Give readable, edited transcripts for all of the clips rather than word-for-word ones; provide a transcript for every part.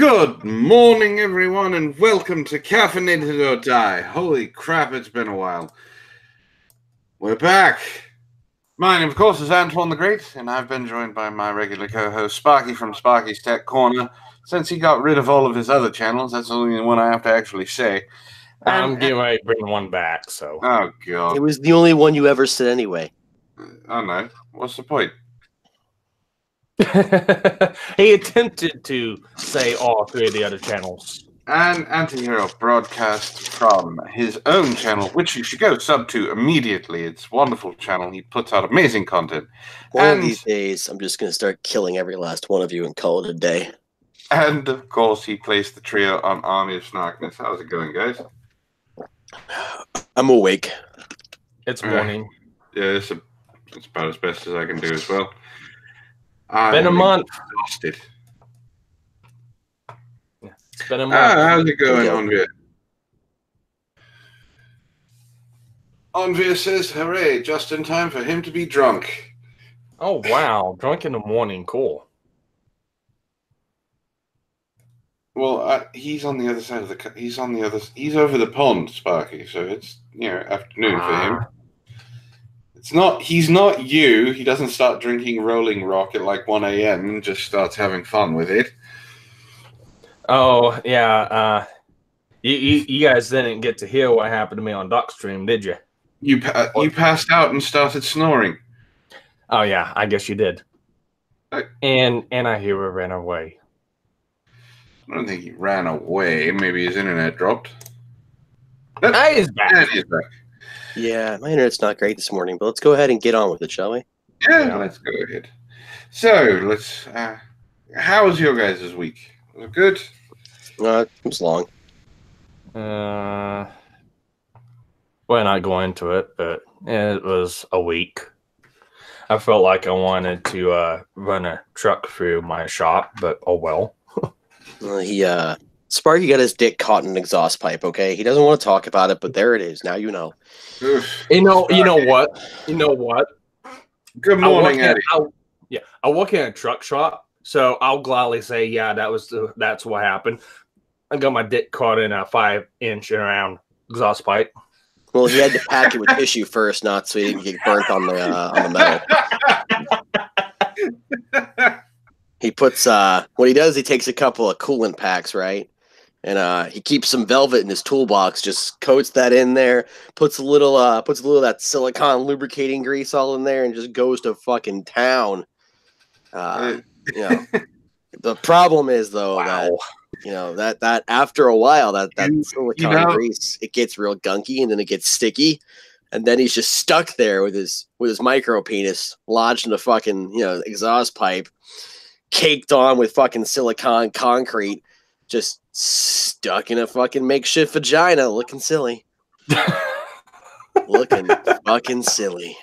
Good morning, everyone, and welcome to Caffeinated or Die. Holy crap, it's been a while. We're back. My name, of course, is Antoine the Great, and I've been joined by my regular co-host, Sparky from Sparky's Tech Corner. Since he got rid of all of his other channels, that's the only one I have to actually say. I'm getting ready to bring one back, so. Oh, God. It was the only one you ever said anyway. Oh, no. What's the point? He attempted to say all three of the other channels. An anti-hero broadcast from his own channel, which you should go sub to immediately. It's a wonderful channel. He puts out amazing content. One of these days, I'm just going to start killing every last one of you and call it a day. And, of course, he placed the trio on Army of Snarkness. How's it going, guys? I'm awake. It's morning. Yeah, it's about as best as I can do as well. Been a month. Exhausted. It's been a month. How's it going, Andrea? Andrea says, hooray, just in time for him to be drunk. Oh, wow. Drunk in the morning. Cool. Well, he's on the other side of the... He's over the pond, Sparky, so it's, afternoon for him. He's not you. He doesn't start drinking Rolling Rock at like 1 a.m. and just starts having fun with it. Oh, yeah. You guys didn't get to hear what happened to me on Docstream, did you? You passed out and started snoring. Oh, yeah. I guess you did. And I hear it ran away. I don't think he ran away. Maybe his internet dropped. He's back. He's back. Yeah, my internet's not great this morning, but let's go ahead and get on with it, shall we? Yeah, let's go ahead. So, let's... how was your guys' week? Was it good? It was long. We're not going into it, but it was a week. I felt like I wanted to run a truck through my shop, but oh well. Sparky got his dick caught in an exhaust pipe, okay? He doesn't want to talk about it, but there it is. Now you know. You know what? Good morning, Eddie. I work in a truck shop, so I'll gladly say, yeah, that's what happened. I got my dick caught in a 5-inch around exhaust pipe. Well, he had to pack it with tissue first, not so he didn't get burnt on the metal. He puts what he does. He takes a couple of coolant packs, right? And he keeps some velvet in his toolbox, just coats that in there, puts a little of that silicone lubricating grease all in there, and just goes to fucking town. The problem is though that after a while that silicone grease, it gets real gunky and then it gets sticky, and then he's just stuck there with his micro penis lodged in a fucking exhaust pipe, caked on with fucking silicone concrete, just stuck in a fucking makeshift vagina, looking silly. Looking fucking silly.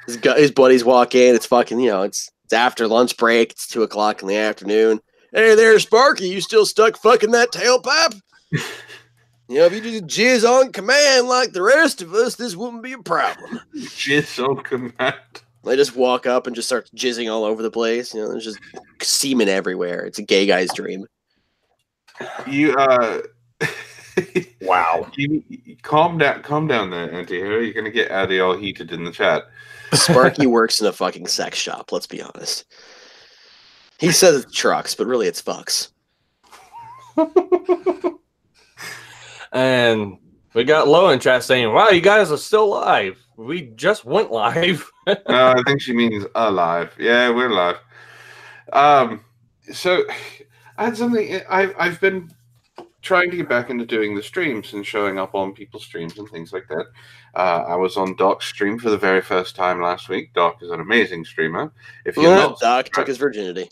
His buddies walk in. It's fucking, it's after lunch break. It's 2:00 in the afternoon. Hey there, Sparky. You still stuck fucking that tailpipe? If you just jizz on command like the rest of us, this wouldn't be a problem. Jizz on command. They just walk up and just start jizzing all over the place. There's just semen everywhere. It's a gay guy's dream. Wow. You calm down there, anti-hero. You're gonna get Addy all heated in the chat. Sparky works in a fucking sex shop, let's be honest. He says it's trucks, but really it's fucks. And we got Low in chat saying, wow, you guys are still live. We just went live. I think she means alive. Yeah, we're live. So I had something. I've been trying to get back into doing the streams and showing up on people's streams and things like that. I was on Doc's stream for the very first time last week. Doc is an amazing streamer. If you're not, Doc took his virginity.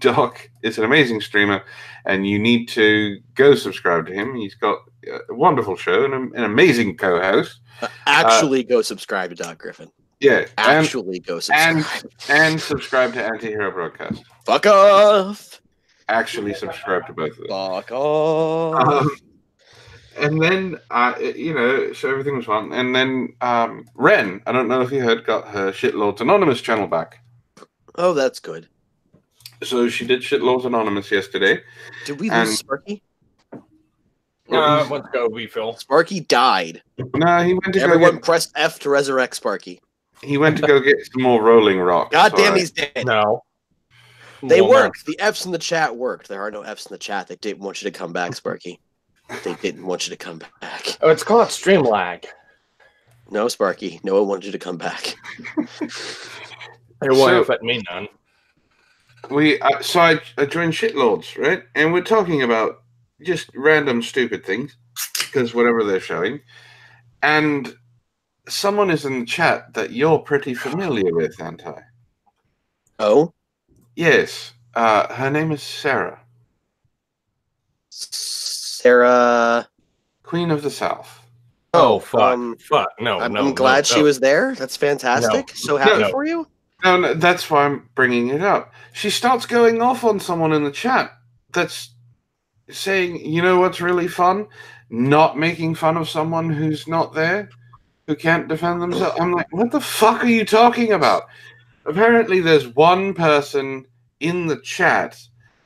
Doc is an amazing streamer, and you need to go subscribe to him. He's got a wonderful show and an amazing co-host. Actually, go subscribe to Doc Griffin. Yeah, actually go subscribe and subscribe to Anti-Hero Broadcast. Fuck off. Actually, subscribe to both of them. Fuck off. And then, so everything was fun. And then Ren, I don't know if you heard, got her Shitlords Anonymous channel back. Oh, that's good. So she did Shitloads Anonymous yesterday. Did we And- lose Sparky? I went to go refill. Sparky died. No, he went to Everyone pressed F to resurrect Sparky. He went to go get some more Rolling Rocks. God damn, alright? he's dead. No. They Well, no. worked. The F's in the chat worked. There are no F's in the chat. They didn't want you to come back, Sparky. They didn't want you to come back. Oh, it's called stream lag. No, Sparky. No one wanted you to come back. It won't affect me none. So I joined Shitloads, right? And we're talking about just random stupid things, because whatever they're showing. And someone is in the chat that you're pretty familiar with, Anti. Oh? Yes. Her name is Sarah. Sarah. Queen of the South. Oh, fuck. Fuck. No, I'm glad she was there. That's fantastic. So happy for you. No, that's why I'm bringing it up. She starts going off on someone in the chat that's saying, you know what's really fun? Not making fun of someone who's not there, who can't defend themselves. I'm like, what the fuck are you talking about? Apparently there's one person in the chat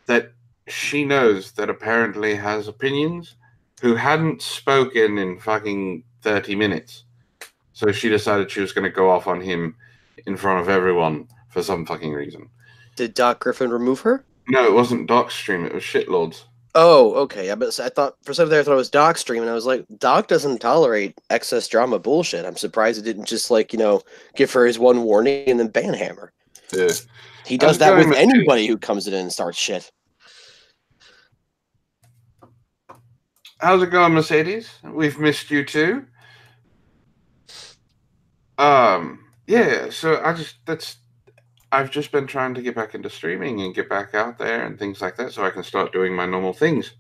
that she knows that apparently has opinions who hadn't spoken in fucking 30 minutes. So she decided she was going to go off on him in front of everyone for some fucking reason. Did Doc Griffin remove her? No, it wasn't Doc's stream. It was Shitloads. Oh, okay. I thought for some there I thought it was Doc's stream, and I was like, Doc doesn't tolerate excess drama bullshit. I'm surprised it didn't just give her his one warning and then ban hammer. Yeah. He does that with anybody who comes in and starts shit. How's it going, Mercedes? We've missed you too. Yeah, so I've just been trying to get back into streaming and get back out there and things like that so I can start doing my normal things.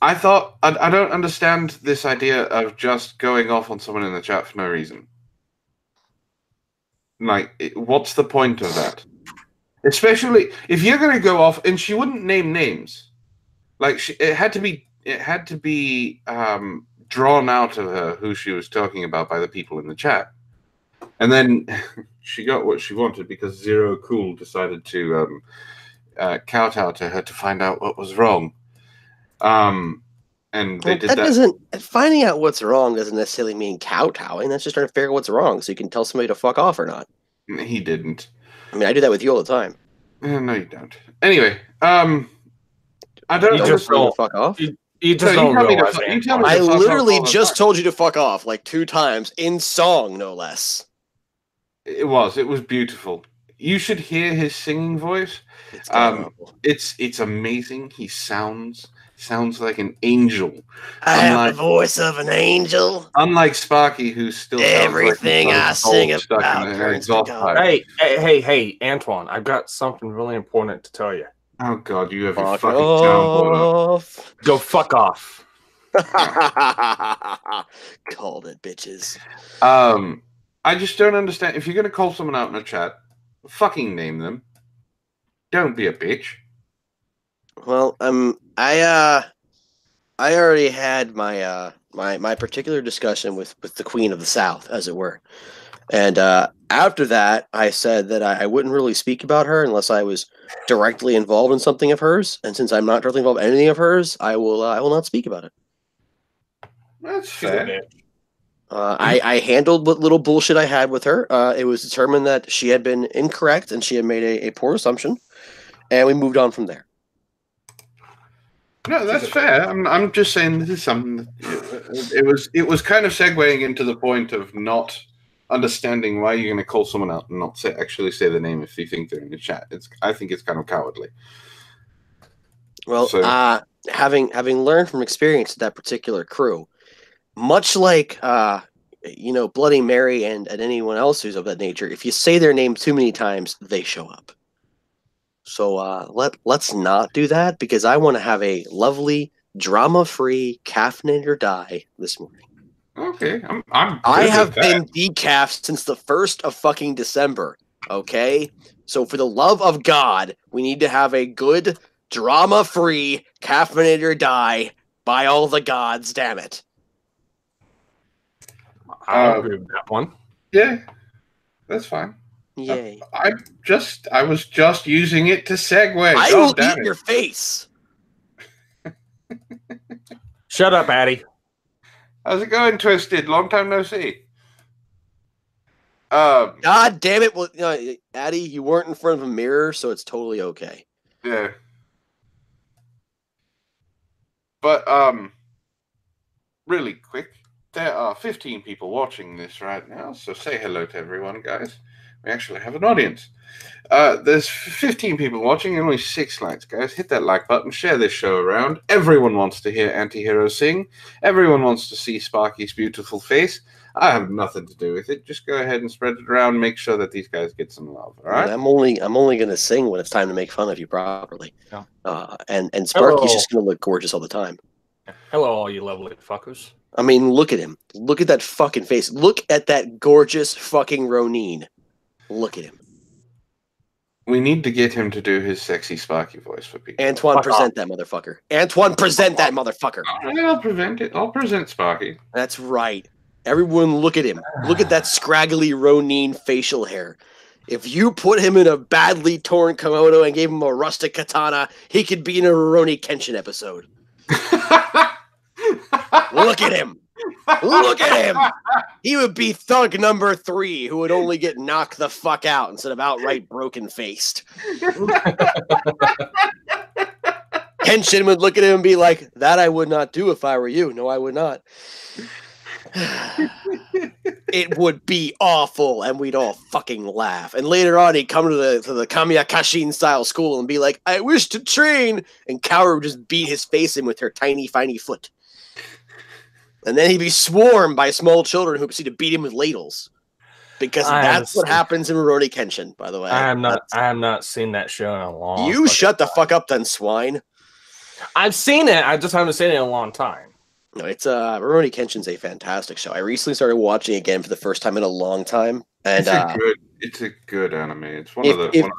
I thought, I don't understand this idea of just going off on someone in the chat for no reason. Like, what's the point of that? Especially if you're going to go off, and she wouldn't name names. Like, it had to be drawn out of her who she was talking about by the people in the chat. And then she got what she wanted because Zero Cool decided to kowtow to her to find out what was wrong. And they did that. Finding out what's wrong doesn't necessarily mean kowtowing. That's just trying to figure out what's wrong so you can tell somebody to fuck off or not. He didn't. I mean, I do that with you all the time. No, you don't. Anyway, I don't just tell me to fuck off. You just don't realize it. I literally just told you to fuck off like 2 times in song, no less. It was beautiful. You should hear his singing voice. It's amazing. He sounds like an angel. I have the voice of an angel. Unlike Sparky, who still everything I sing about. Hey, Antoine, I've got something really important to tell you. Oh God, you have your fucking soundboard up. Go fuck off. Called it, bitches. I just don't understand. If you're going to call someone out in a chat, fucking name them. Don't be a bitch. Well, I already had my my particular discussion with the Queen of the South, as it were. And after that, I said that I wouldn't really speak about her unless I was directly involved in something of hers. And since I'm not directly involved in anything of hers, I will not speak about it. That's fair. I handled what little bullshit I had with her. It was determined that she had been incorrect and she had made a poor assumption, and we moved on from there. No, that's fair. I'm just saying this is something. It was kind of segueing into the point of not understanding why you're going to call someone out and not actually say the name if you think they're in the chat. I think it's kind of cowardly. Well, having learned from experience with that particular crew, much like Bloody Mary and anyone else who's of that nature, if you say their name too many times, they show up. So let's not do that, because I want to have a lovely, drama-free caffeinated or die this morning. Okay, I have been decaf since the 1st of fucking December. Okay, so for the love of God, we need to have a good, drama-free caffeinated or die by all the gods. Damn it! I agree with that one. Yeah, that's fine. Yay. I was just using it to segue. I God will damn eat it. your face. Shut up, Addy. How's it going, Twisted? Long time no see. God damn it. Well, Addy, you weren't in front of a mirror, so it's totally okay. Yeah. But really quick, there are 15 people watching this right now, so say hello to everyone, guys. We actually have an audience. There's 15 people watching and only 6 likes, guys. Hit that like button, share this show around. Everyone wants to hear Antihero sing. Everyone wants to see Sparky's beautiful face. I have nothing to do with it. Just go ahead and spread it around. Make sure that these guys get some love. All right. And I'm only gonna sing when it's time to make fun of you properly. Yeah. And Sparky's Hello. just gonna look gorgeous all the time. Hello, all you lovely fuckers. I mean, look at him. Look at that fucking face. Look at that gorgeous fucking Ronin. Look at him. We need to get him to do his sexy Sparky voice for people. Antoine, Fuck present that motherfucker. Antoine, present that motherfucker. I'll prevent it. I'll present Sparky. That's right. Everyone look at him. Look at that scraggly Ronin facial hair. If you put him in a badly torn kimono and gave him a rustic katana, he could be in a Rurouni Kenshin episode. Look at him. Look at him. He would be thug number 3 who would only get knocked the fuck out instead of outright broken faced. Kenshin would look at him and be like, that I would not do if I were you. No, I would not. It would be awful, and we'd all fucking laugh. And later on, he'd come to the Kamiya Kashin style school and be like, I wish to train. And Kaoru would just beat his face in with her tiny, finy foot. And then he'd be swarmed by small children who proceed to beat him with ladles. Because that's what happens in Rurouni Kenshin, by the way. I have not seen that show in a long You shut the fuck up then, swine. I've seen it. I just haven't seen it in a long time. No, it's Rurouni Kenshin's a fantastic show. I recently started watching it again for the first time in a long time. And it's a good anime. It's one of the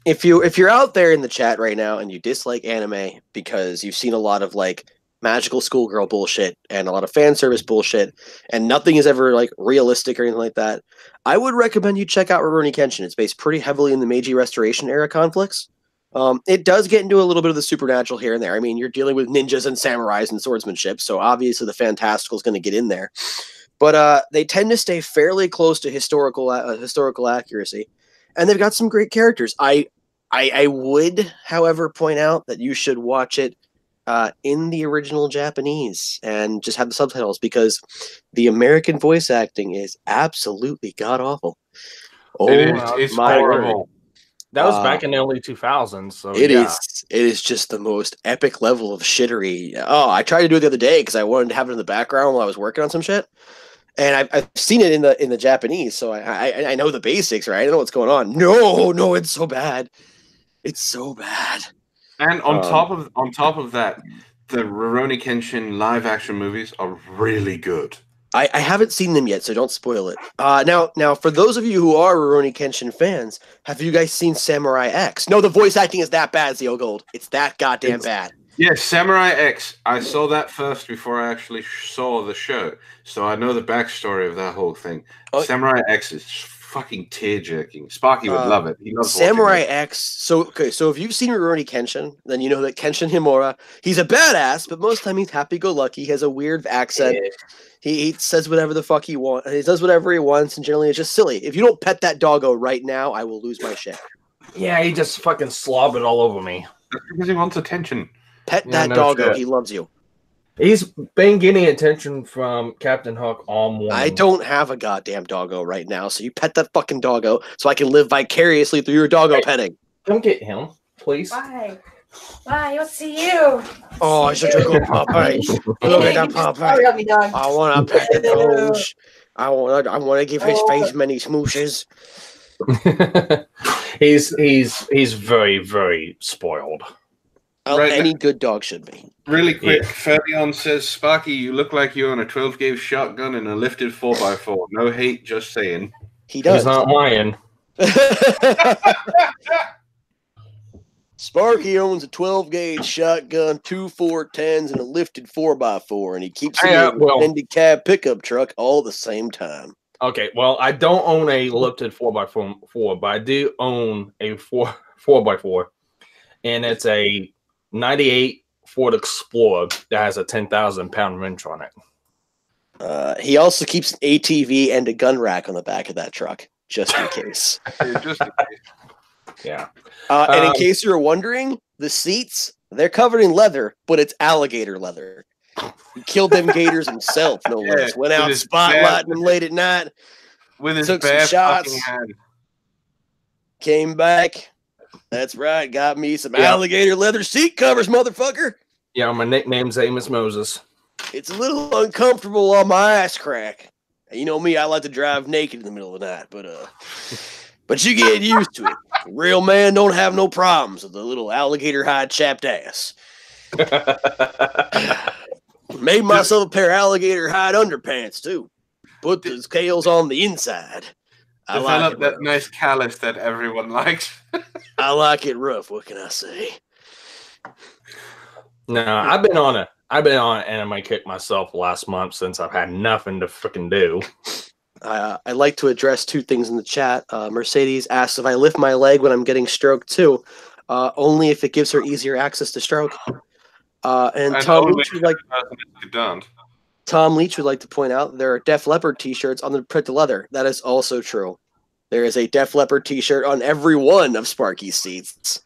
if you're out there in the chat right now and you dislike anime because you've seen a lot of like magical schoolgirl bullshit and a lot of fan service bullshit and nothing is ever like realistic or anything like that, I would recommend you check out Rurouni Kenshin. It's based pretty heavily in the Meiji Restoration era conflicts. It does get into a little bit of the supernatural here and there. I mean, you're dealing with ninjas and samurais and swordsmanship, so obviously the fantastical is going to get in there. But they tend to stay fairly close to historical accuracy, and they've got some great characters. I would, however, point out that you should watch it in the original Japanese and just have the subtitles because the American voice acting is absolutely god awful. Oh, it's my horrible. word. That was back in the early 2000s. So It is just the most epic level of shittery. Oh, I tried to do it the other day because I wanted to have it in the background while I was working on some shit, and I've seen it in the Japanese, so I know the basics, right? I know what's going on. No, it's so bad. It's so bad. And on top of that, the Rurouni Kenshin live action movies are really good. I haven't seen them yet, so don't spoil it. Now, for those of you who are Rurouni Kenshin fans, have you guys seen Samurai X? No, the voice acting is that bad, Zeo Gold. It's that goddamn bad. Yes, Samurai X. I saw that first before I actually saw the show, so I know the backstory of that whole thing. Samurai X is fucking tear-jerking. Sparky would love it. He loves Samurai X. So if you've seen Rurouni Kenshin, then you know that Kenshin Himura, he's a badass, but most of the time he's happy-go-lucky. He has a weird accent. Yeah. He says whatever the fuck he wants. He does whatever he wants, and generally it's just silly. If you don't pet that doggo right now, I will lose my shit. Yeah, he just fucking slobbed all over me. That's because he wants attention. Pet that doggo. Shit. He loves you. He's been getting attention from Captain Hook all morning. I don't have a goddamn doggo right now, so you pet that fucking doggo so I can live vicariously through your doggo petting. Come get him, please. Bye. Bye. I'll see you. Oh, such a good puppy. Look at that puppy. I want to pet the nose. I want to give his face many smooshes. he's very, very spoiled. Any good dog should be. Really quick, Ferdion says, Sparky, you look like you're on a 12-gauge shotgun and a lifted 4x4. No hate, just saying. He does. He's not lying. Sparky owns a 12-gauge shotgun, 2 410s, and a lifted 4x4, and he keeps it in a handy cab pickup truck all at the same time. Okay, well, I don't own a lifted 4x4, but I do own a 4x4, and it's a 98 Ford Explorer that has a 10,000-pound wrench on it. He also keeps an ATV and a gun rack on the back of that truck, just in case. Yeah. And in case you were wondering, the seats, they're covered in leather, but it's alligator leather. He killed them gators himself, no less. Went out spotlighting them late at night. With his took some bare shots. fucking hand. Came back. That's right. Got me some alligator leather seat covers, motherfucker. Yeah, my nickname's Amos Moses. It's a little uncomfortable on my ass crack. You know me, I like to drive naked in the middle of the night, but you get used to it. Real man don't have no problems with the little alligator hide chapped ass. Made myself a pair of alligator hide underpants too. Put the scales on the inside. I like it that nice callus that everyone likes. I like it rough. What can I say? No, I've been on an anime kick myself last month since I've had nothing to freaking do. I'd like to address two things in the chat. Mercedes asks if I lift my leg when I'm getting stroked too. Only if it gives her easier access to stroke. And Tom Leach would like to point out there are Def Leppard t-shirts on the print leather. That is also true. There is a Def Leppard t-shirt on every one of Sparky's seats.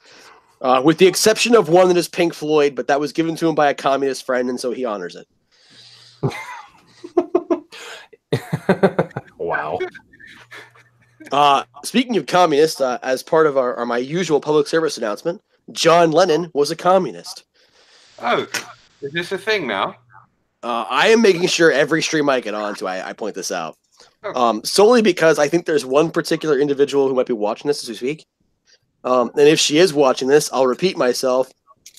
With the exception of one that is Pink Floyd, but that was given to him by a communist friend, and so he honors it. Wow. Speaking of communists, as part of my usual public service announcement, John Lennon was a communist. Oh, is this a thing now? I am making sure every stream I get onto, I point this out. Solely because I think there's one particular individual who might be watching this as we speak. And if she is watching this, I'll repeat myself.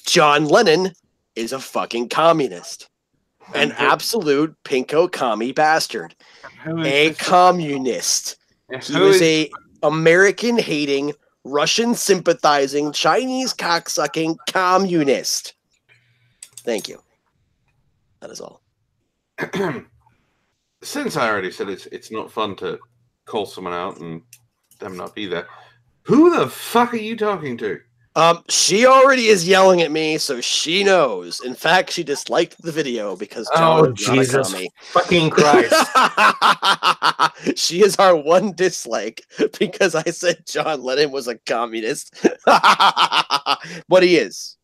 John Lennon is a fucking communist. An absolute pinko commie bastard. A communist. He was a American-hating, Russian-sympathizing, Chinese cocksucking communist. Thank you. That is all. Since I already said it's not fun to call someone out and them not be there, who the fuck are you talking to? She already is yelling at me, so she knows. In fact, she disliked the video because John is not a commie. Fucking Christ. She is our one dislike because I said John Lennon was a communist. But he is.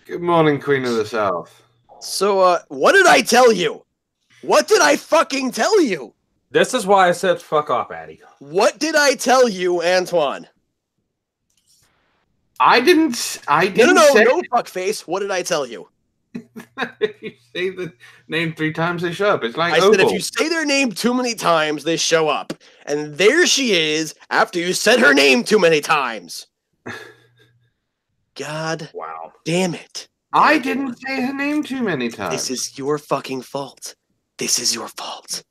Good morning, Queen of the South. So, what did I tell you? What did I fucking tell you? This is why I said fuck off, Addy. What did I tell you, Antoine? I didn't say No, fuckface. What did I tell you? If you say the name 3 times, they show up. It's like I said if you say their name too many times, they show up. And there she is after you said her name too many times. God damn it. I didn't say her name too many times. This is your fucking fault. This is your fault.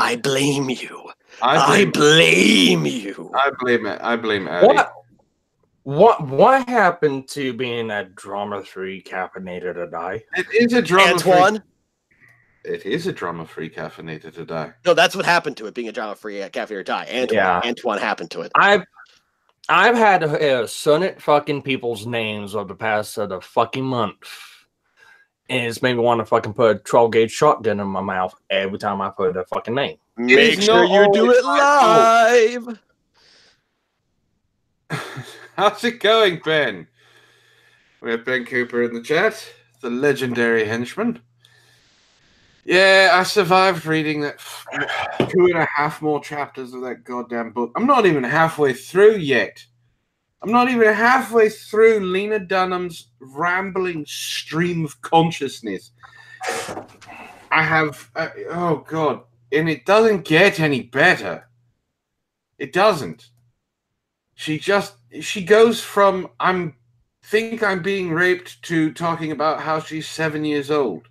I blame you. I blame you. I blame Addy. What happened to being a drama-free caffeinated to die? It is a drama-free. Antoine? It is a drama-free caffeinated to die. No, that's what happened to it being a drama-free caffeinated to die. Antoine happened to it. I've had to sonnet fucking people's names over the past the fucking month. And it's made me want to fucking put a 12-gauge shotgun in my mouth every time I put a fucking name. Make sure you do it live. How's it going, Ben? We have Ben Cooper in the chat, the legendary henchman. Yeah, I survived reading that 2.5 more chapters of that goddamn book. I'm not even halfway through yet. I'm not even halfway through Lena Dunham's rambling stream of consciousness. I have... oh, God. And it doesn't get any better. It doesn't. She goes from think I'm being raped to talking about how she's 7 years old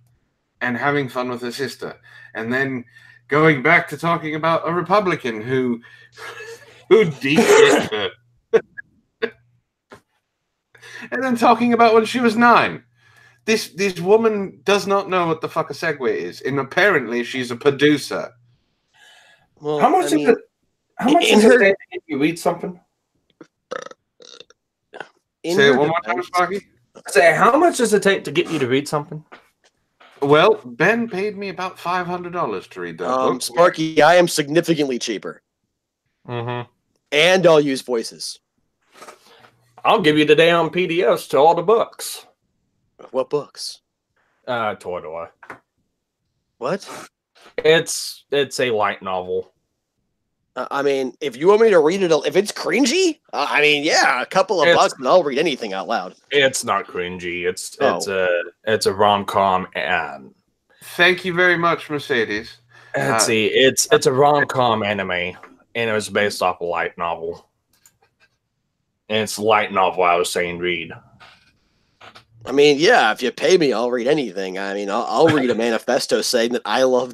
and having fun with her sister. And then going back to talking about a Republican who deep-dicked her. And then talking about when she was 9. This woman does not know what the fuck a segue is, and apparently she's a producer. Well, How much I is mean, it? How much in is her- it if you read something? Say it one more time, Sparky. Say, how much does it take to get you to read something? Well, Ben paid me about $500 to read that book. Sparky, I am significantly cheaper, Mm-hmm. and I'll use voices. I'll give you the damn PDFs to all the books. What books? Toy. What? It's a light novel. I mean, if you want me to read it, if it's cringy, I mean, yeah, a couple of bucks, and I'll read anything out loud. It's not cringy. It's a rom-com, and Thank you very much, Mercedes. let's see, it's a rom-com anime, and it was based off a light novel. And it's a light novel. I was saying read. I mean, yeah, if you pay me, I'll read anything. I mean, I'll read a manifesto saying that I love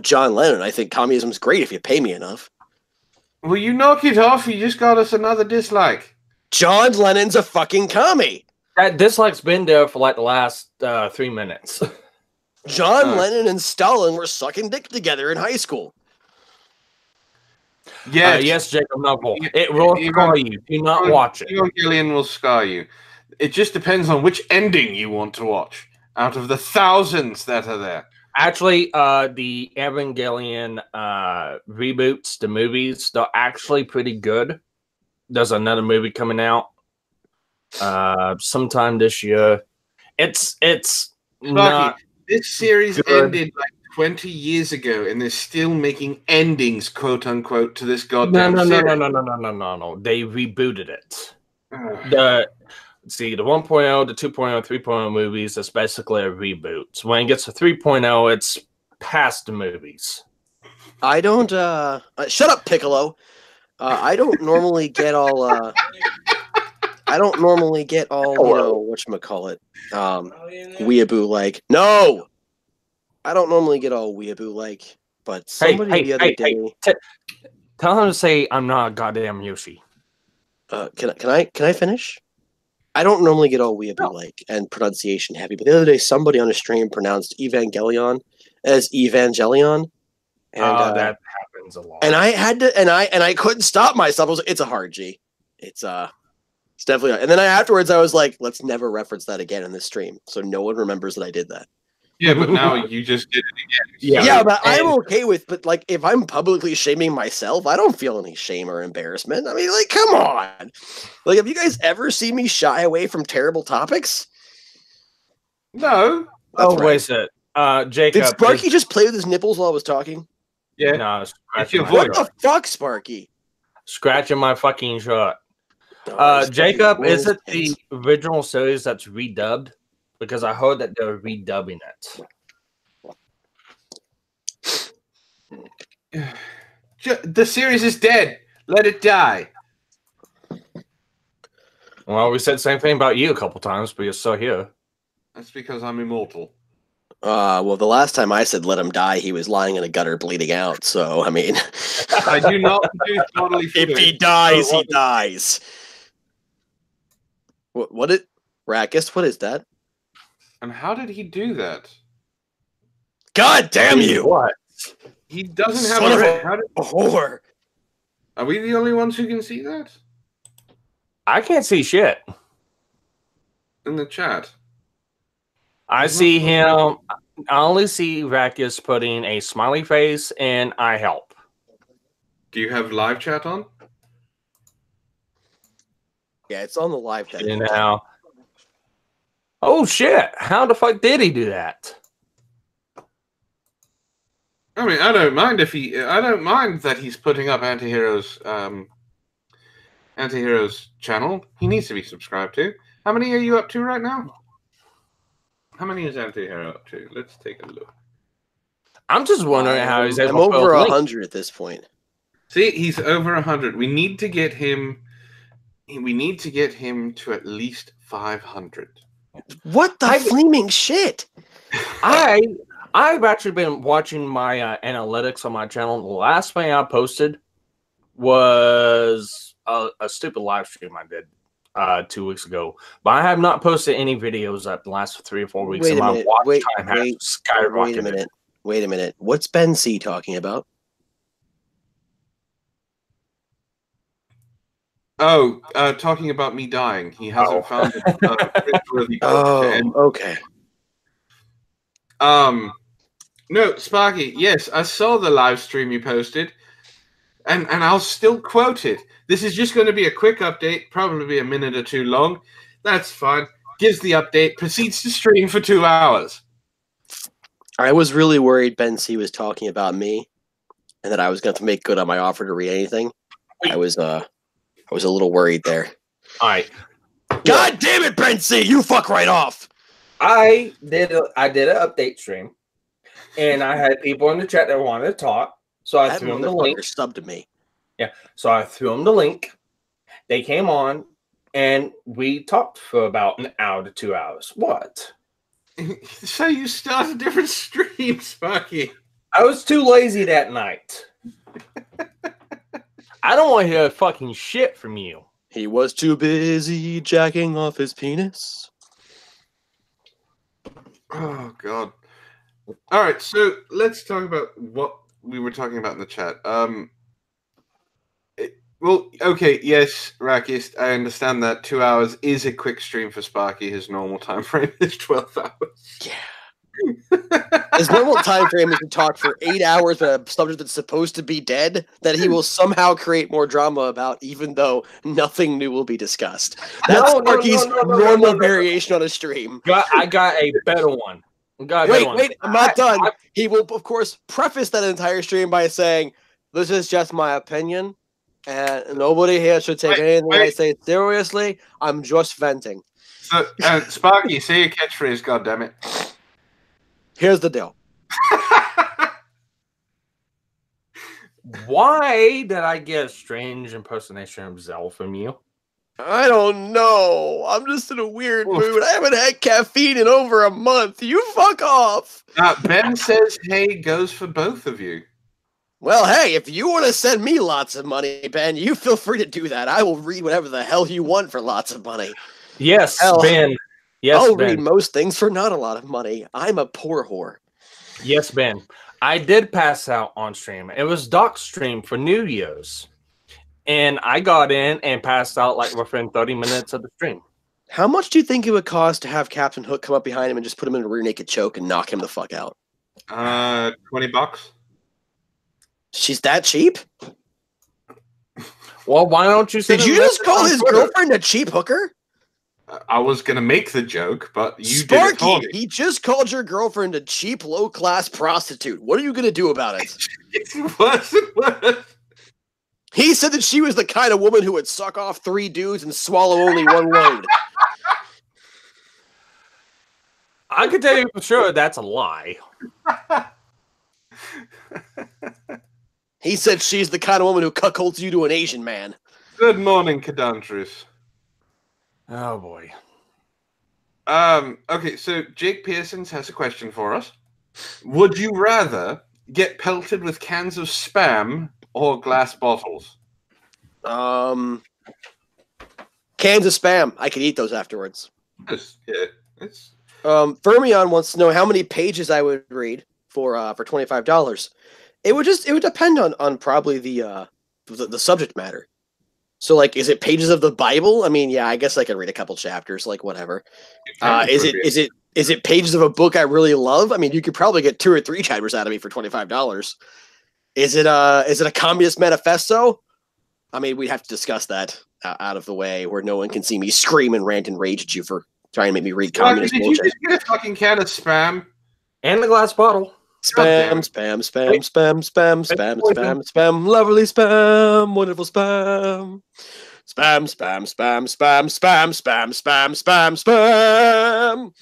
John Lennon. I think communism's great if you pay me enough. Will you knock it off? You just got us another dislike. John Lennon's a fucking commie. That dislike's been there for like the last 3 minutes. John Lennon and Stalin were sucking dick together in high school. Yes, Jacob Noble. It will scar you. Do not watch it. Evangelion will scar you. It just depends on which ending you want to watch out of the thousands that are there. Actually, the Evangelion reboots, the movies, they're actually pretty good. There's another movie coming out sometime this year. It's not. This series good. ended like 20 years ago, and they're still making endings, quote unquote, to this goddamn No. They rebooted it. The 1.0, the 2.0, 3.0 movies, that's basically a reboot. So when it gets to 3.0, it's past the movies. I don't shut up, Piccolo. I don't normally get all whatchamacallit, weeaboo like. No! I don't normally get all weeaboo like, but somebody the other day tell him to say I'm not a goddamn Yoshi. Can I finish? I don't normally get all weeaboo like and pronunciation heavy, but the other day somebody on a stream pronounced Evangelion as Evangelion. And that happens a lot. And I had to and I couldn't stop myself. I was like, it's a hard G. It's definitely, and then afterwards I was like, let's never reference that again in this stream. So no one remembers that I did that. Yeah, but now you just did it again. Yeah, but I'm okay with, but like if I'm publicly shaming myself, I don't feel any shame or embarrassment. I mean, like, come on. Like, have you guys ever seen me shy away from terrible topics? No. Wait a minute. Jacob. Did Sparky just play with his nipples while I was talking? Yeah. No, What the fuck, Sparky? Scratching my fucking shirt. Oh, Jacob, is it the original series that's redubbed? Because I heard that they're redubbing it. The series is dead. Let it die. Well, we said the same thing about you a couple times, but you're still here. That's because I'm immortal. Well, the last time I said let him die, he was lying in a gutter bleeding out. So, I mean... I do not do totally If he dies, he dies. Rackus, what is that? And how did he do that? God damn you! What? He doesn't have a whore. Are we the only ones who can see that? I can't see shit. In the chat. I see him. I only see Rackus putting a smiley face and I help. Do you have live chat on? Yeah, it's on the live chat. Now. Oh shit! How the fuck did he do that? I mean, I don't mind that he's putting up Antihero's channel. He needs to be subscribed to. How many are you up to right now? How many is Antihero up to? Let's take a look. I'm just wondering how he's able I'm to over 100 at this point. See, he's over 100. We need to get him. We need to get him to at least 500. What the flaming shit? I've actually been watching my analytics on my channel. The last thing I posted was a stupid live stream I did. 2 weeks ago, but I have not posted any videos up the last 3 or 4 weeks, Wait a and my minute. watch time has skyrocketed. Wait a minute. What's Ben C talking about? Oh, talking about me dying. He hasn't found a cringeworthy joke to end. Okay. No, Sparky, yes, I saw the live stream you posted, and I'll still quote it. This is just going to be a quick update, probably be a minute or two long. That's fine. Gives the update, proceeds to stream for 2 hours. I was really worried Ben C was talking about me, and that I was going to make good on my offer to read anything. I was a little worried there. All right. God damn it, Ben C! You fuck right off. I did an update stream, and I had people in the chat that wanted to talk, so I threw them the link. Subbed to me. Yeah, so I threw them the link. They came on, and we talked for about an hour to 2 hours. What? So you start a different stream, Sparky. I was too lazy that night. I don't want to hear fucking shit from you. He was too busy jacking off his penis. Oh, God. All right, so let's talk about what we were talking about in the chat. Well, okay, yes, Rakist, I understand that 2 hours is a quick stream for Sparky. His normal time frame is 12 hours. Yeah. His normal time frame is to talk for 8 hours about a subject that's supposed to be dead that he will somehow create more drama about, even though nothing new will be discussed. That's Sparky's normal variation on a stream. I got a better one. Wait, I'm not done. He will, of course, preface that entire stream by saying, "This is just my opinion, and nobody here should take anything I say seriously. I'm just venting." So, Sparky, say your catchphrase, goddammit. Here's the deal. Why did I get a strange impersonation of Zell from you? I don't know. I'm just in a weird mood. I haven't had caffeine in over a month. You fuck off. Ben says, hey, goes for both of you. Well, hey, if you want to send me lots of money, Ben, you feel free to do that. I will read whatever the hell you want for lots of money. Yes, hell, Ben. Yes, I'll Ben. read most things for not a lot of money. I'm a poor whore. Yes, Ben. I did pass out on stream. It was Doc's stream for New Year's. And I got in and passed out like within 30 minutes of the stream. How much do you think it would cost to have Captain Hook come up behind him and just put him in a rear naked choke and knock him the fuck out? $20. She's that cheap? Well, why don't you Did you just call his girlfriend a cheap hooker? I was going to make the joke, but you Sparky, did it for me. He just called your girlfriend a cheap, low-class prostitute. What are you going to do about it? It's worse and worse. He said that she was the kind of woman who would suck off 3 dudes and swallow only one load. I can tell you for sure that's a lie. He said she's the kind of woman who cuckolds you to an Asian man. Good morning, Cadantris. Oh, boy. Okay, so Jake Pearsons has a question for us. Would you rather get pelted with cans of Spam or glass bottles? Cans of Spam. I could eat those afterwards. Fermion wants to know how many pages I would read for $25. It would depend on probably the subject matter. So, like, is it pages of the Bible? I mean, yeah, I guess I could read a couple chapters, like whatever. Is it pages of a book I really love? I mean, you could probably get 2 or 3 chapters out of me for $25. Is it a communist manifesto? I mean, we'd have to discuss that out of the way where no one can see me scream and rant and rage at you for trying to make me read communist bullshit. Did you just get a fucking can of Spam? And the glass bottle. Spam, spam, spam, spam, spam, spam, spam, spam, lovely spam, wonderful spam. Spam, spam, spam, spam, spam, spam, spam, spam, spam.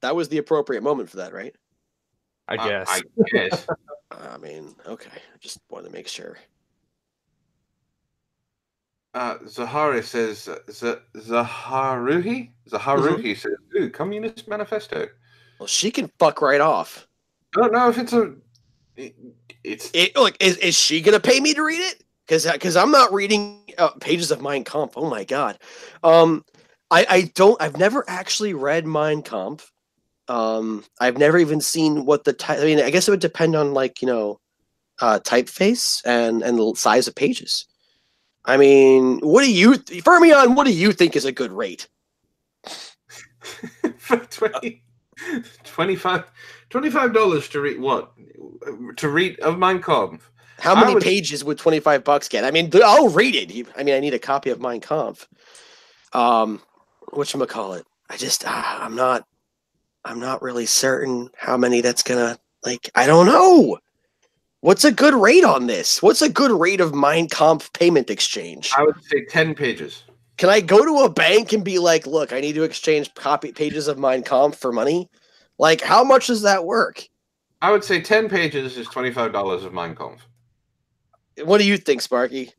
That was the appropriate moment for that, right? I guess. I guess. I mean, okay. I just wanted to make sure. Zahari says, Zaharuhi says, ooh, Communist Manifesto. Well, she can fuck right off. I don't know if it's Look, is she gonna pay me to read it? because I'm not reading pages of Mein Kampf. Oh my god. I've never actually read Mein Kampf. I've never even seen what the I mean, I guess it would depend on typeface and the size of pages. I mean, Fermion, what do you think is a good rate? For $25 to read what? To read of Mein Kampf. How many pages would $25 get? I mean, I'll read it. I mean, I need a copy of Mein Kampf. Whatchamacallit? I'm not really certain how many that's gonna I don't know. What's a good rate on this? What's a good rate of Mein Kampf payment exchange? I would say 10 pages. Can I go to a bank and be like, look, I need to exchange pages of Mein Kampf for money? Like, how much does that work? I would say 10 pages is $25 of Mein Kampf. What do you think, Sparky?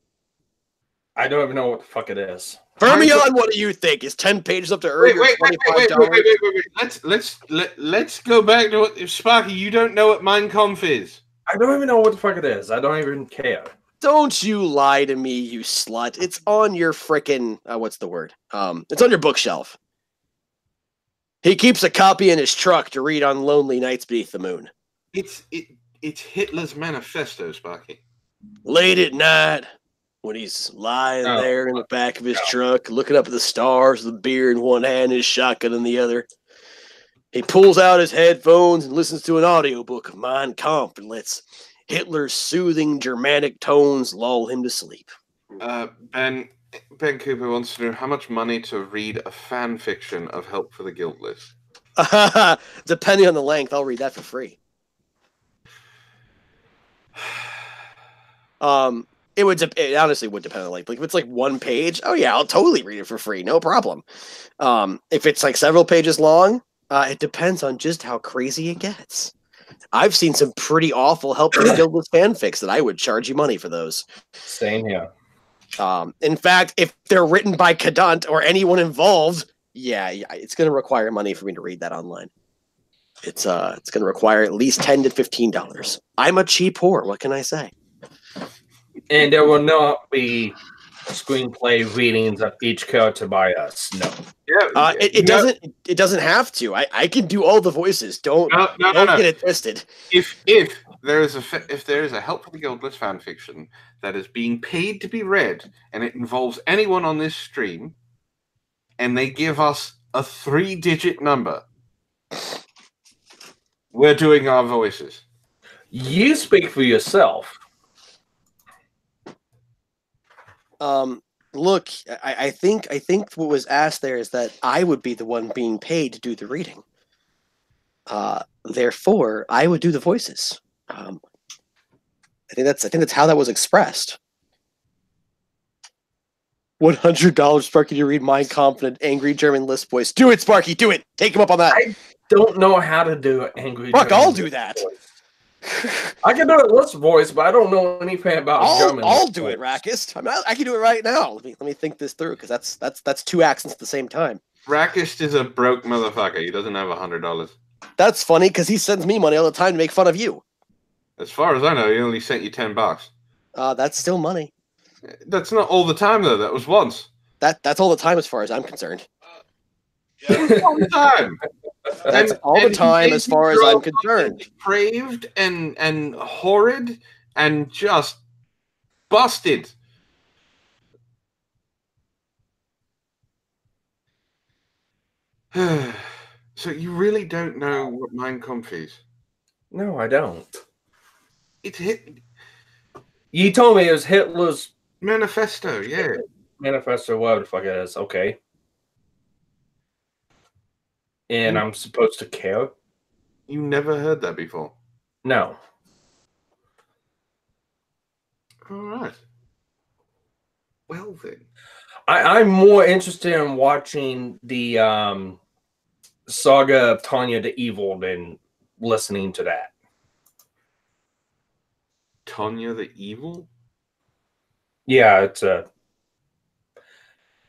I don't even know what the fuck it is. Fermion, what do you think? Is 10 pages up to earn your $25? Wait. Let's go back to what Sparky. You don't know what Mein Kampf is. I don't even know what the fuck it is. I don't even care. Don't you lie to me, you slut. It's on your frickin' what's the word? It's on your bookshelf. He keeps a copy in his truck to read on lonely nights beneath the moon. It's Hitler's manifesto, Sparky. Late at night, when he's lying there in the back of his truck, looking up at the stars with a beer in one hand and his shotgun in the other, he pulls out his headphones and listens to an audiobook of Mein Kampf and lets Hitler's soothing Germanic tones lull him to sleep. Ben Cooper wants to know how much money to read a fan fiction of Help for the Guiltless. Depending on the length, I'll read that for free. It honestly would depend on the length. Like if it's like one page, oh yeah, I'll totally read it for free, no problem. If it's like several pages long, it depends on just how crazy it gets. I've seen some pretty awful Help for the Guiltless fanfics that I would charge you money for those. Same here. In fact, if they're written by Kadant or anyone involved, yeah, it's going to require money for me to read that online. It's going to require at least $10 to $15. I'm a cheap whore. What can I say? And there will not be screenplay readings of each character by us. No. Yeah, it doesn't have to. I can do all the voices. Don't get it twisted. If there is a Help for the Guiltless fan fiction that is being paid to be read, and it involves anyone on this stream, and they give us a 3-digit number, we're doing our voices. You speak for yourself. Look, I think what was asked there is that I would be the one being paid to do the reading. Therefore, I would do the voices. I think that's how that was expressed. $100, Sparky, to read Mein Kampf in an angry German lisp voice. Do it, Sparky. Do it. Take him up on that. I don't know how to do an angry. Fuck, German I'll do that. I can do a lisp voice, but I don't know anything about German. I'll do it, Rackist. I can do it right now. Let me think this through, because that's two accents at the same time. Rackist is a broke motherfucker. He doesn't have $100. That's funny, because he sends me money all the time to make fun of you. As far as I know, he only sent you $10. That's still money. That's not all the time, though. That was once. That's all the time as far as I'm concerned. All the time. That's all the time as far as I'm concerned. Depraved and horrid and just busted. So you really don't know what Mein Kampf is? No, I don't. It's hit. You told me it was Hitler's Manifesto, yeah. manifesto, whatever the fuck it is. Okay. And I'm supposed to care? You never heard that before? No. All right. Well, then. I'm more interested in watching the saga of Tanya the Evil than listening to that. Tanya the Evil? Yeah, it's a...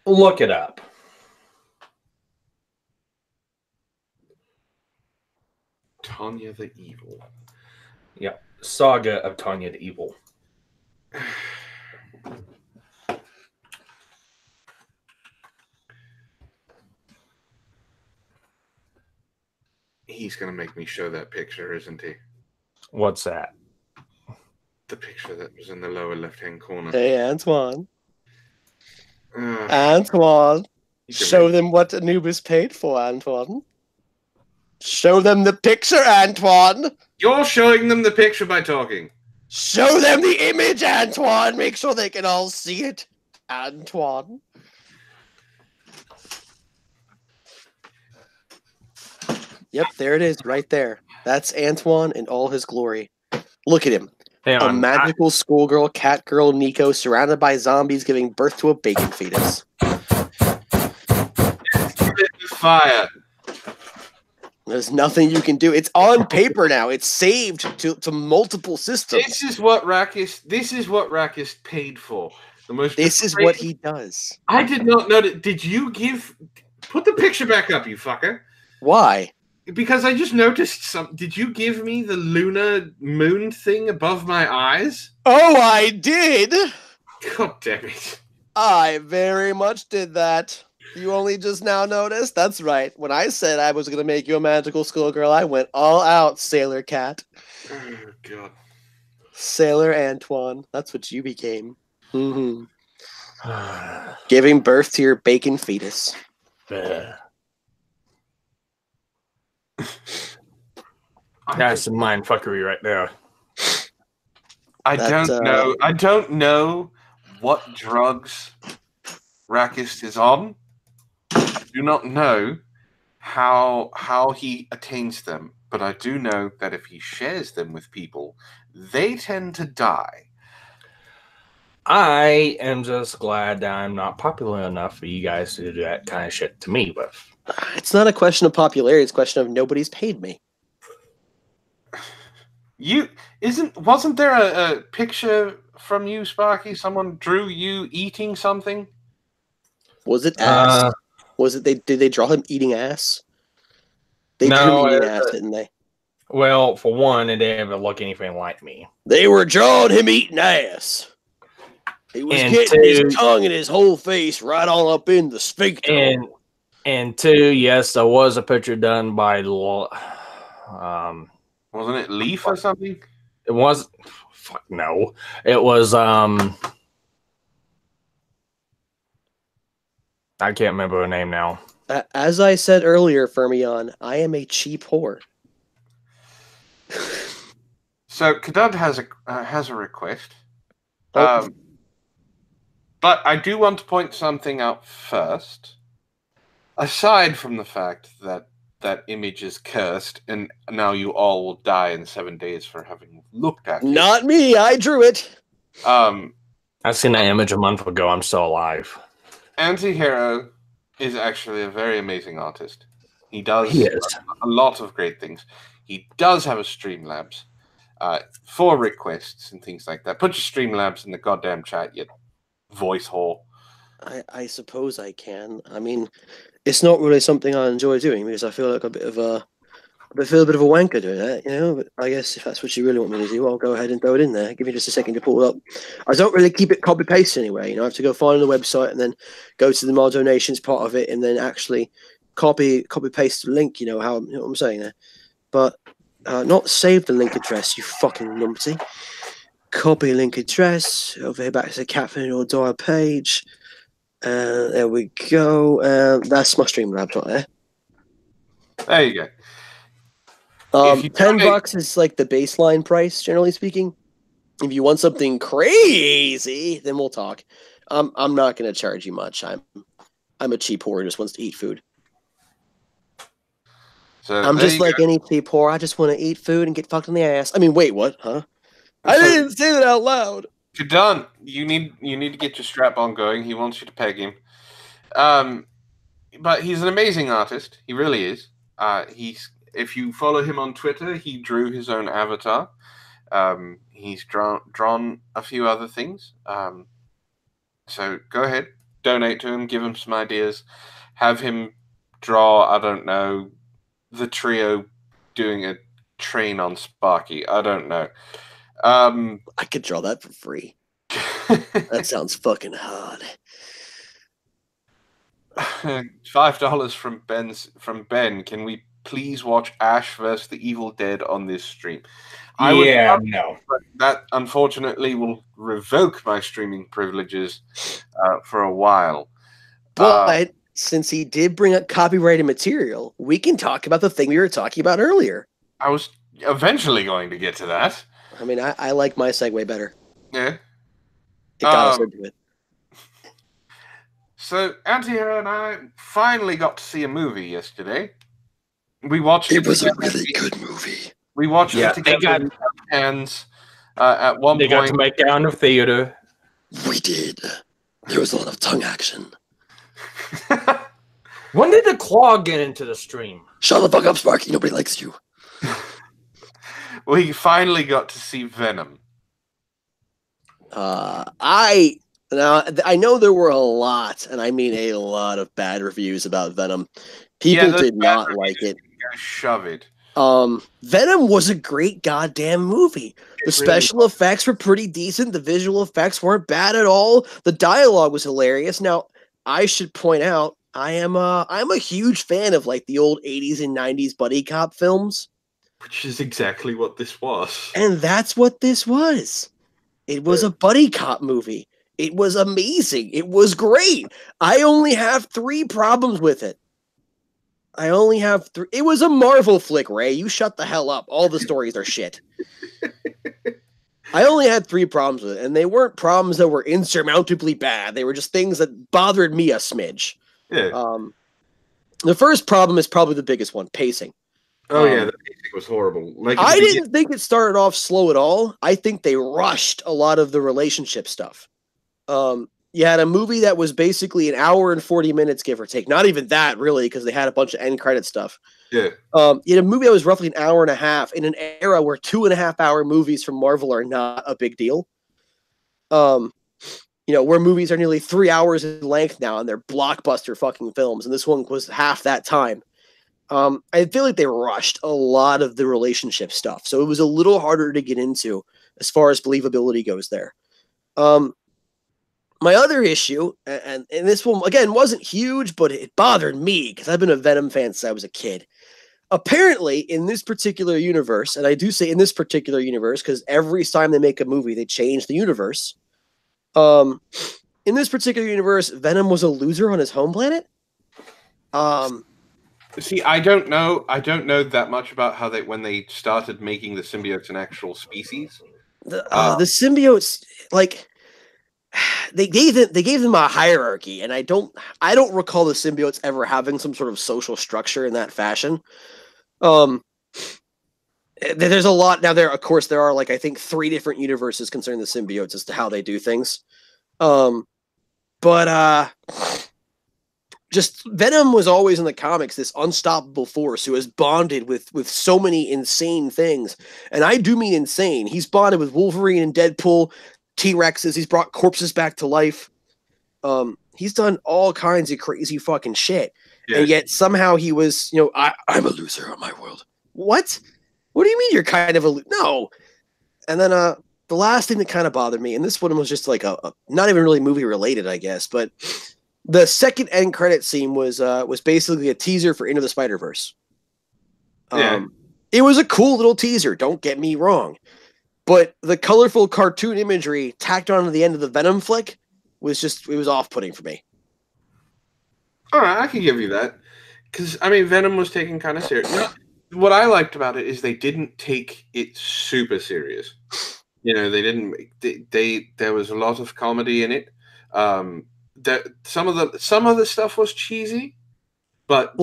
Look it up. Tanya the Evil. Yeah, saga of Tanya the Evil. He's going to make me show that picture, isn't he? What's that? The picture that was in the lower left-hand corner. Hey, Antoine. Uh, Antoine. you can Show make- them what Anubis paid for, Antoine. Show them the picture, Antoine. You're showing them the picture by talking. Show them the image, Antoine. Make sure they can all see it, Antoine. Yep, there it is, right there. That's Antoine in all his glory. Look at him. Hang A on. magical schoolgirl, cat girl, Nico, surrounded by zombies, giving birth to a bacon fetus. Fire. There's nothing you can do. It's on paper now. It's saved to multiple systems. This is what Rakis paid for. The most. This is what he does. I did not know that. Did you give? Put the picture back up, you fucker. Why? Because I just noticed some. Did you give me the lunar moon thing above my eyes? Oh, I did. God damn it! I very much did that. You only just now noticed? That's right. When I said I was going to make you a magical schoolgirl, I went all out, Sailor Cat. Oh God. Sailor Antoine. That's what you became. Mm-hmm. Giving birth to your bacon fetus. That's some mind fuckery right there. I That's, don't know. I don't know what drugs Rakis is on. I do not know how he attains them, but I do know that if he shares them with people, they tend to die. I am just glad that I'm not popular enough for you guys to do that kind of shit to me with. It's not a question of popularity. It's a question of nobody's paid me. Wasn't there a picture from you, Sparky? Someone drew you eating something? Was it ass? Was it did they draw him eating ass? They drew No, him eating ass, didn't they? Well, for one, it didn't even look anything like me. They were drawing him eating ass. He was And getting his two- tongue and his whole face right all up in the sphincter. And two, yes, there was a picture done by Wasn't it Leaf or something? it was fuck no. It was I can't remember her name now. As I said earlier, Fermion, I am a cheap whore. So Kadud has a request. Oh. But I do want to point something out first. Aside from the fact that that image is cursed, and now you all will die in 7 days for having looked at it. Not me, I drew it. I seen that image a month ago. I'm still alive. Antihero is actually a very amazing artist. He does He is. a lot of great things. He does have a Streamlabs for requests and things like that. Put your Streamlabs in the goddamn chat, you voice whore. I suppose I can. I mean, it's not really something I enjoy doing because I feel like a bit of a wanker doing that, you know. But I guess if that's what you really want me to do, I'll go ahead and throw it in there. Give me just a second to pull it up. I don't really keep it copy paste anyway. You know, I have to go find the website and then go to the My Donations part of it and then actually copy paste the link. You know what I'm saying there, but not save the link address. You fucking numpty. Copy link address over here back to the Caffeinated or Die page. There we go. That's my Streamlabs right there. There you go. If you $10 is like the baseline price, generally speaking. If you want something crazy, then we'll talk. I'm not going to charge you much. I'm a cheap whore who just wants to eat food. So I'm there just you like go. any cheap whore. I just want to eat food and get fucked in the ass. I mean, wait, what? Huh? I didn't say that out loud. Kadun, you need to get your strap on going. He wants you to peg him. But he's an amazing artist. He really is. If you follow him on Twitter, he drew his own avatar. He's drawn a few other things. So go ahead, donate to him, give him some ideas, have him draw, I don't know, the trio doing a train on Sparky. I don't know. I could draw that for free. That sounds fucking hard. $5 from Ben. Can we please watch Ash vs. the Evil Dead on this stream. No. But that unfortunately will revoke my streaming privileges for a while. But since he did bring up copyrighted material, we can talk about the thing we were talking about earlier. I was eventually going to get to that. I mean, I like my segue better. Yeah. It got us into it. So, Auntie and I finally got to see a movie yesterday. We watched It was a really good movie. We watched Yeah, it together with hands at one They point. got to make it out of theater. We did. There was a lot of tongue action. When did the claw get into the stream? Shut the fuck up, Sparky. Nobody likes you. We finally got to see Venom. I know there were a lot, and I mean a lot of bad reviews about Venom. People did not like it. Shove it. Venom was a great goddamn movie. The special effects were pretty decent. The visual effects weren't bad at all. The dialogue was hilarious. Now, I should point out, I'm a huge fan of like the old 80s and 90s buddy cop films. Which is exactly what this was. And that's what this was. It was a buddy cop movie. It was amazing. It was great. I only have 3 problems with it. I only have 3. It was a Marvel flick, Ray. You shut the hell up. All the stories are shit. I only had 3 problems with it, and they weren't problems that were insurmountably bad. They were just things that bothered me a smidge. Yeah. The first problem is probably the biggest one, pacing. Oh, yeah, the pacing was horrible. Like I didn't think it started off slow at all. I think they rushed a lot of the relationship stuff. You had a movie that was basically an hour and 40 minutes, give or take. Not even that, really, because they had a bunch of end credit stuff. Yeah. You had a movie that was roughly an hour and a half in an era where 2.5-hour movies from Marvel are not a big deal. Where movies are nearly 3 hours in length now, and they're blockbuster fucking films, and this one was half that time. I feel like they rushed a lot of the relationship stuff, so it was a little harder to get into as far as believability goes there. My other issue, and this one, again, wasn't huge, but it bothered me because I've been a Venom fan since I was a kid. Apparently, in this particular universe, and I do say in this particular universe because every time they make a movie, they change the universe. In this particular universe, Venom was a loser on his home planet. See, I don't know that much about how when they started making the symbiotes an actual species. The symbiotes, like, they gave them a hierarchy, and I don't recall the symbiotes ever having some sort of social structure in that fashion. There's a lot now. There are like I think 3 different universes concerning the symbiotes as to how they do things. Just Venom was always in the comics this unstoppable force who has bonded with so many insane things, and I do mean insane. He's bonded with Wolverine and Deadpool, T-Rexes. He's brought corpses back to life. He's done all kinds of crazy fucking shit, and yet somehow he was, I'm a loser on my world. What? What do you mean you're kind of a no? And then the last thing that kind of bothered me, and this one was just like a not even really movie related, I guess, but the second end credit scene was basically a teaser for Into the Spider-Verse. It was a cool little teaser, don't get me wrong. But the colorful cartoon imagery tacked onto the end of the Venom flick was off-putting for me. All right, I can give you that. Because, I mean, Venom was taken kind of serious. What I liked about it is they didn't take it super serious. They didn't. There was a lot of comedy in it. Some of the stuff was cheesy, but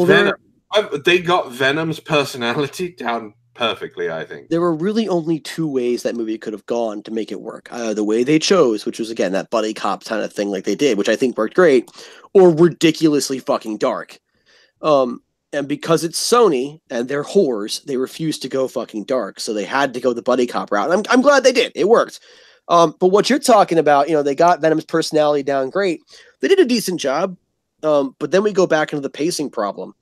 they got Venom's personality down perfectly, I think. There were really only 2 ways that movie could have gone to make it work. The way they chose, which was, again, that buddy cop kind of thing like they did, which I think worked great, or ridiculously fucking dark. And because it's Sony and they're whores, they refused to go fucking dark, so they had to go the buddy cop route. And I'm glad they did. It worked. But what you're talking about, they got Venom's personality down great. They did a decent job, but then we go back into the pacing problem.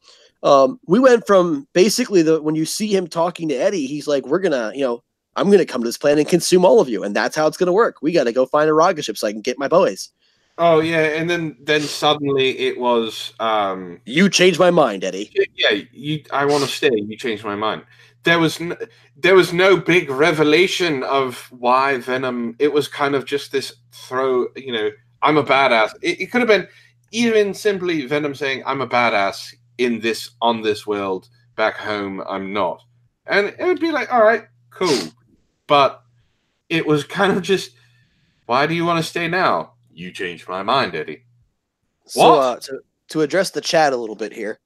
We went from basically when you see him talking to Eddie, he's like, I'm going to come to this planet and consume all of you. And that's how it's going to work. We got to go find a rocket ship so I can get my boys. Oh yeah, and then suddenly it was You changed my mind, Eddie. yeah, I want to stay. You changed my mind. There was no big revelation of why Venom. It was kind of just this I'm a badass. It could have been even simply Venom saying, "I'm a badass on this world. Back home, I'm not," and it would be like, all right, cool. But it was kind of just, why do you want to stay now? You changed my mind, Eddie. What? So to address the chat a little bit here,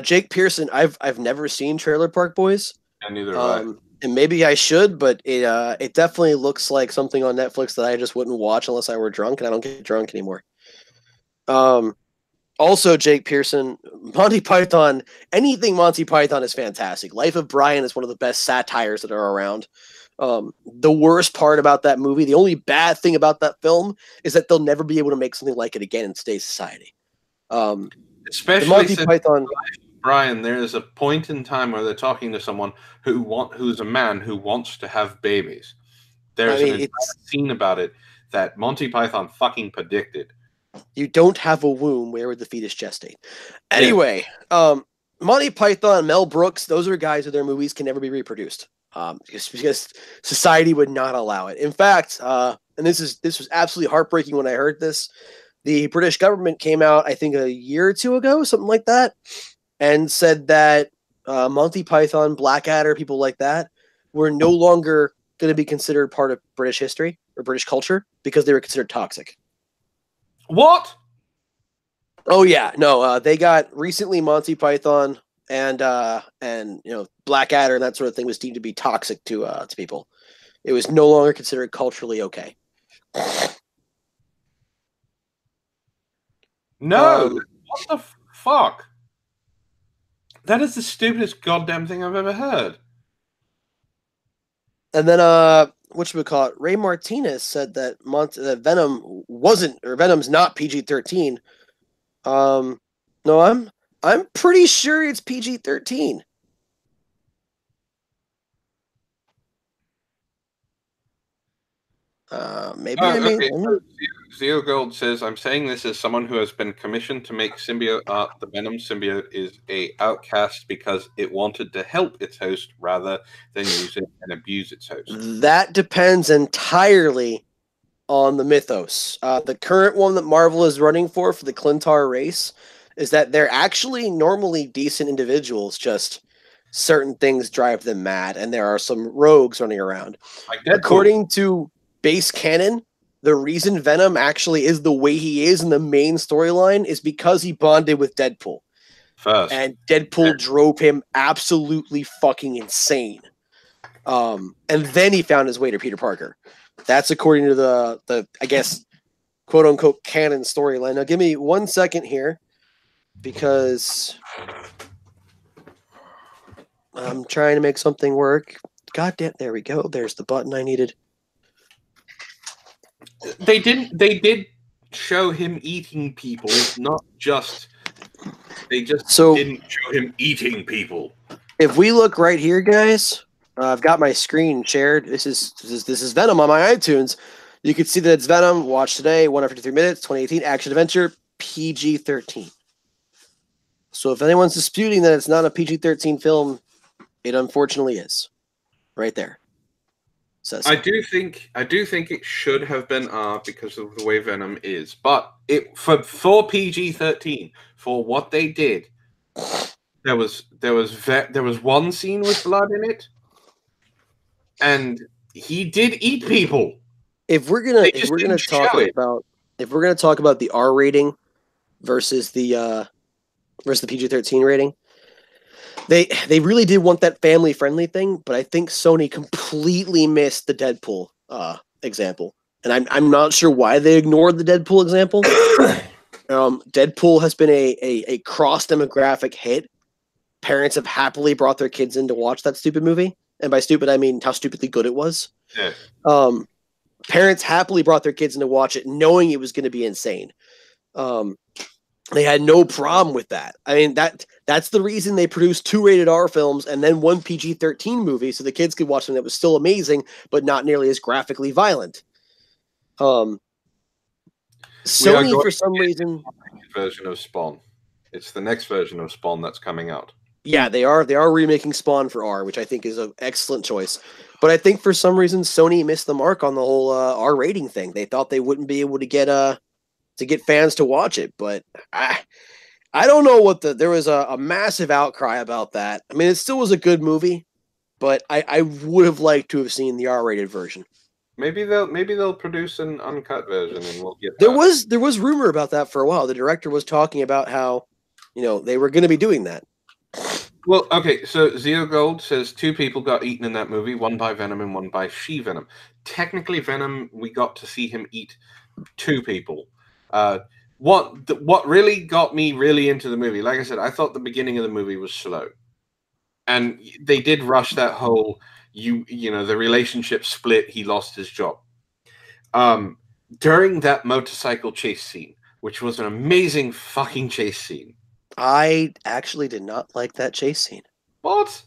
Jake Pearson, I've never seen Trailer Park Boys. And neither have I. And maybe I should, but it definitely looks like something on Netflix that I just wouldn't watch unless I were drunk, and I don't get drunk anymore. Also, Jake Pearson, Monty Python, anything Monty Python is fantastic. Life of Brian is one of the best satires that are around. The worst part about that movie, the only bad thing about that film, is that they'll never be able to make something like it again in today's society. Especially Monty Python. Brian, there is a point in time where they're talking to someone who's a man who wants to have babies. There's an entire scene about it that Monty Python fucking predicted. You don't have a womb. Where would the fetus gestate? Anyway, Monty Python, Mel Brooks, those are guys who their movies can never be reproduced. Because society would not allow it. In fact, and this was absolutely heartbreaking when I heard this. The British government came out, I think, a year or two ago, something like that, and said that Monty Python, Blackadder, people like that, were no longer going to be considered part of British history or British culture because they were considered toxic. What? Oh yeah, no. They got recently Monty Python and Blackadder and that sort of thing was deemed to be toxic to people. It was no longer considered culturally okay. No, what the fuck? That is the stupidest goddamn thing I've ever heard. And then whatchamacallit, Ray Martinez said that Venom's not PG-13. No, I'm pretty sure it's PG-13. Maybe I mean. Okay. Zeo Gold says, "I'm saying this as someone who has been commissioned to make symbiote art. The Venom symbiote is a outcast because it wanted to help its host rather than use it and abuse its host." That depends entirely on the mythos. The current one that Marvel is running for the Clintar race is that they're actually normally decent individuals, just certain things drive them mad, and there are some rogues running around. Like according to base canon, the reason Venom actually is the way he is in the main storyline is because he bonded with Deadpool. First. And Deadpool drove him absolutely fucking insane. And then he found his way to Peter Parker. That's according to the I guess, quote unquote canon storyline. Now give me 1 second here because I'm trying to make something work. God damn, there we go. There's the button I needed. They did show him eating people, not just didn't show him eating people. If we look right here, guys, I've got my screen shared. This is Venom on my iTunes. You can see that it's Venom. Watch today, 1 hour 53 minutes, 2018 action adventure, PG-13. So if anyone's disputing that it's not a PG-13 film, it unfortunately is. Right there. I do think it should have been R because of the way Venom is, but for PG-13 for what they did, there was one scene with blood in it, and he did eat people. If we're gonna talk about the R rating versus the PG-13 rating, they really did want that family friendly thing, but I think Sony completely missed the Deadpool example, and I'm not sure why they ignored the Deadpool example. Deadpool has been a cross demographic hit. Parents have happily brought their kids in to watch that stupid movie, and by stupid I mean how stupidly good it was. Yeah. Parents happily brought their kids in to watch it, knowing it was going to be insane. They had no problem with that. I mean, that's the reason they produced 2 rated R films and then 1 PG-13 movie, so the kids could watch something that was still amazing, but not nearly as graphically violent. Sony, going for some reason, version of Spawn. It's the next version of Spawn that's coming out. yeah, they are remaking Spawn for R, which I think is an excellent choice. But I think for some reason Sony missed the mark on the whole R rating thing. They thought they wouldn't be able to get fans to watch it, but I don't know what there was a massive outcry about that. I mean, it still was a good movie, but I would have liked to have seen the R-rated version. Maybe they'll produce an uncut version and we'll get There that. was rumor about that for a while. The director was talking about how, they were going to be doing that. Well, okay, so Zero Gold says 2 people got eaten in that movie, one by Venom and one by She-Venom. Technically, Venom, we got to see him eat 2 people. What really got me really into the movie, like I said, I thought the beginning of the movie was slow. And they did rush that whole, the relationship split, he lost his job. During that motorcycle chase scene, which was an amazing fucking chase scene. I actually did not like that chase scene. What?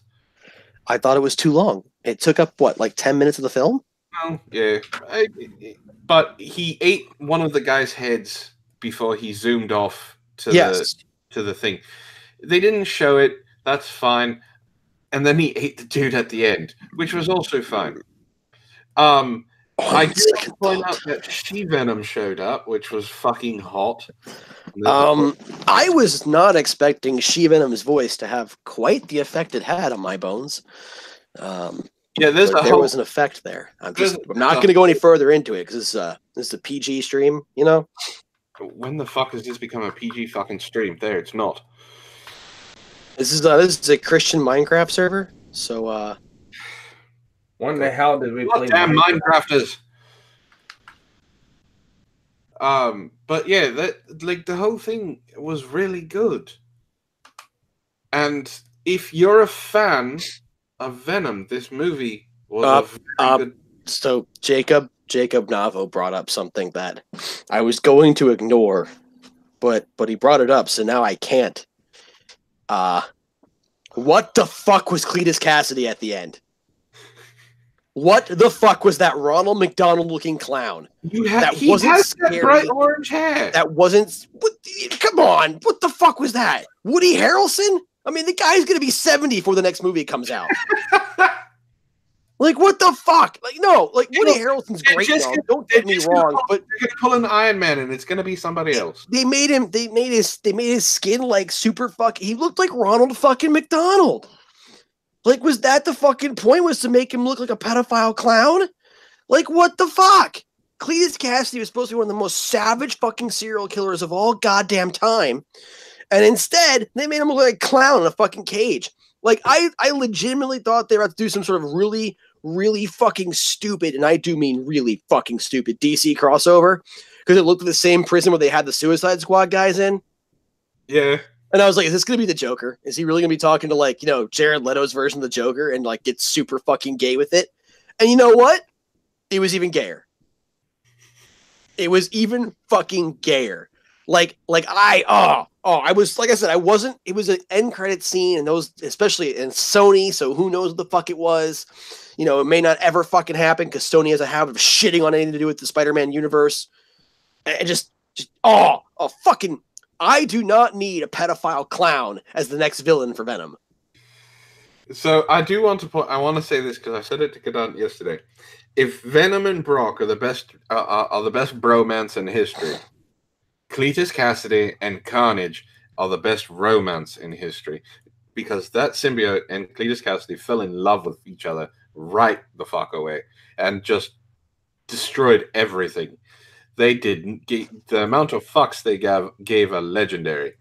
I thought it was too long. It took up, 10 minutes of the film? Well, yeah. But he ate one of the guy's heads before he zoomed off to the thing. They didn't show it. That's fine. And then he ate the dude at the end, which was also fine. I do want to point out that She-Venom showed up, which was fucking hot. I was not expecting She-Venom's voice to have quite the effect it had on my bones. Yeah, there was an effect there. I'm not going to go any further into it because this is a PG stream, When the fuck has this become a PG fucking stream? There, it's not. This is a Christian Minecraft server, so when the hell did we play damn Minecrafters? But yeah, the whole thing was really good. And if you're a fan of Venom, this movie was good. So Jacob Navo brought up something that I was going to ignore, but he brought it up, so now I can't. What the fuck was Cletus Cassidy at the end? What the fuck was that Ronald McDonald looking clown? He has that bright orange hair. That wasn't. Come on, what the fuck was that? Woody Harrelson? I mean, the guy's gonna be 70 before the next movie comes out. What the fuck? Woody Harrelson's great. Don't get me wrong, but they're gonna pull an Iron Man, and it's gonna be somebody else. They made his skin super fucking. He looked like Ronald fucking McDonald. Was that the fucking point? Was to make him look like a pedophile clown? What the fuck? Cletus Cassidy was supposed to be one of the most savage fucking serial killers of all goddamn time, and instead they made him look like a clown in a fucking cage. I legitimately thought they were about to do some sort of really, really fucking stupid, and I do mean really fucking stupid, DC crossover, because it looked at the same prison where they had the Suicide Squad guys in. Yeah. And I was like, is this going to be the Joker? Is he really going to be talking to, Jared Leto's version of the Joker and, get super fucking gay with it? And you know what? It was even gayer. It was even fucking gayer. I was, like I said, it was an end credit scene, and those, especially in Sony, so who knows what the fuck it was. It may not ever fucking happen because Sony has a habit of shitting on anything to do with the Spider-Man universe. And fucking... I do not need a pedophile clown as the next villain for Venom. So I want to say this because I said it to Kadant yesterday. If Venom and Brock are the best bromance in history, Cletus Cassidy and Carnage are the best romance in history, because that symbiote and Cletus Cassidy fell in love with each other right the fuck away and just destroyed everything. They didn't. The amount of fucks they gave are legendary.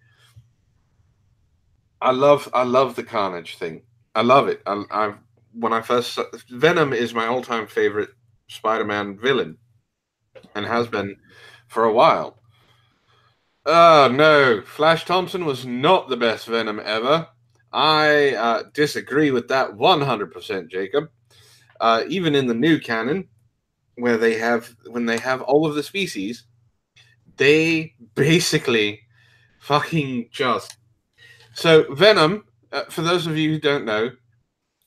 I love the Carnage thing. I love it. Venom is my all-time favorite Spider-Man villain, and has been for a while. Oh no, Flash Thompson was not the best Venom ever. I disagree with that 100%, Jacob. Even in the new canon, when they have all of the species, they basically fucking just... So Venom, for those of you who don't know,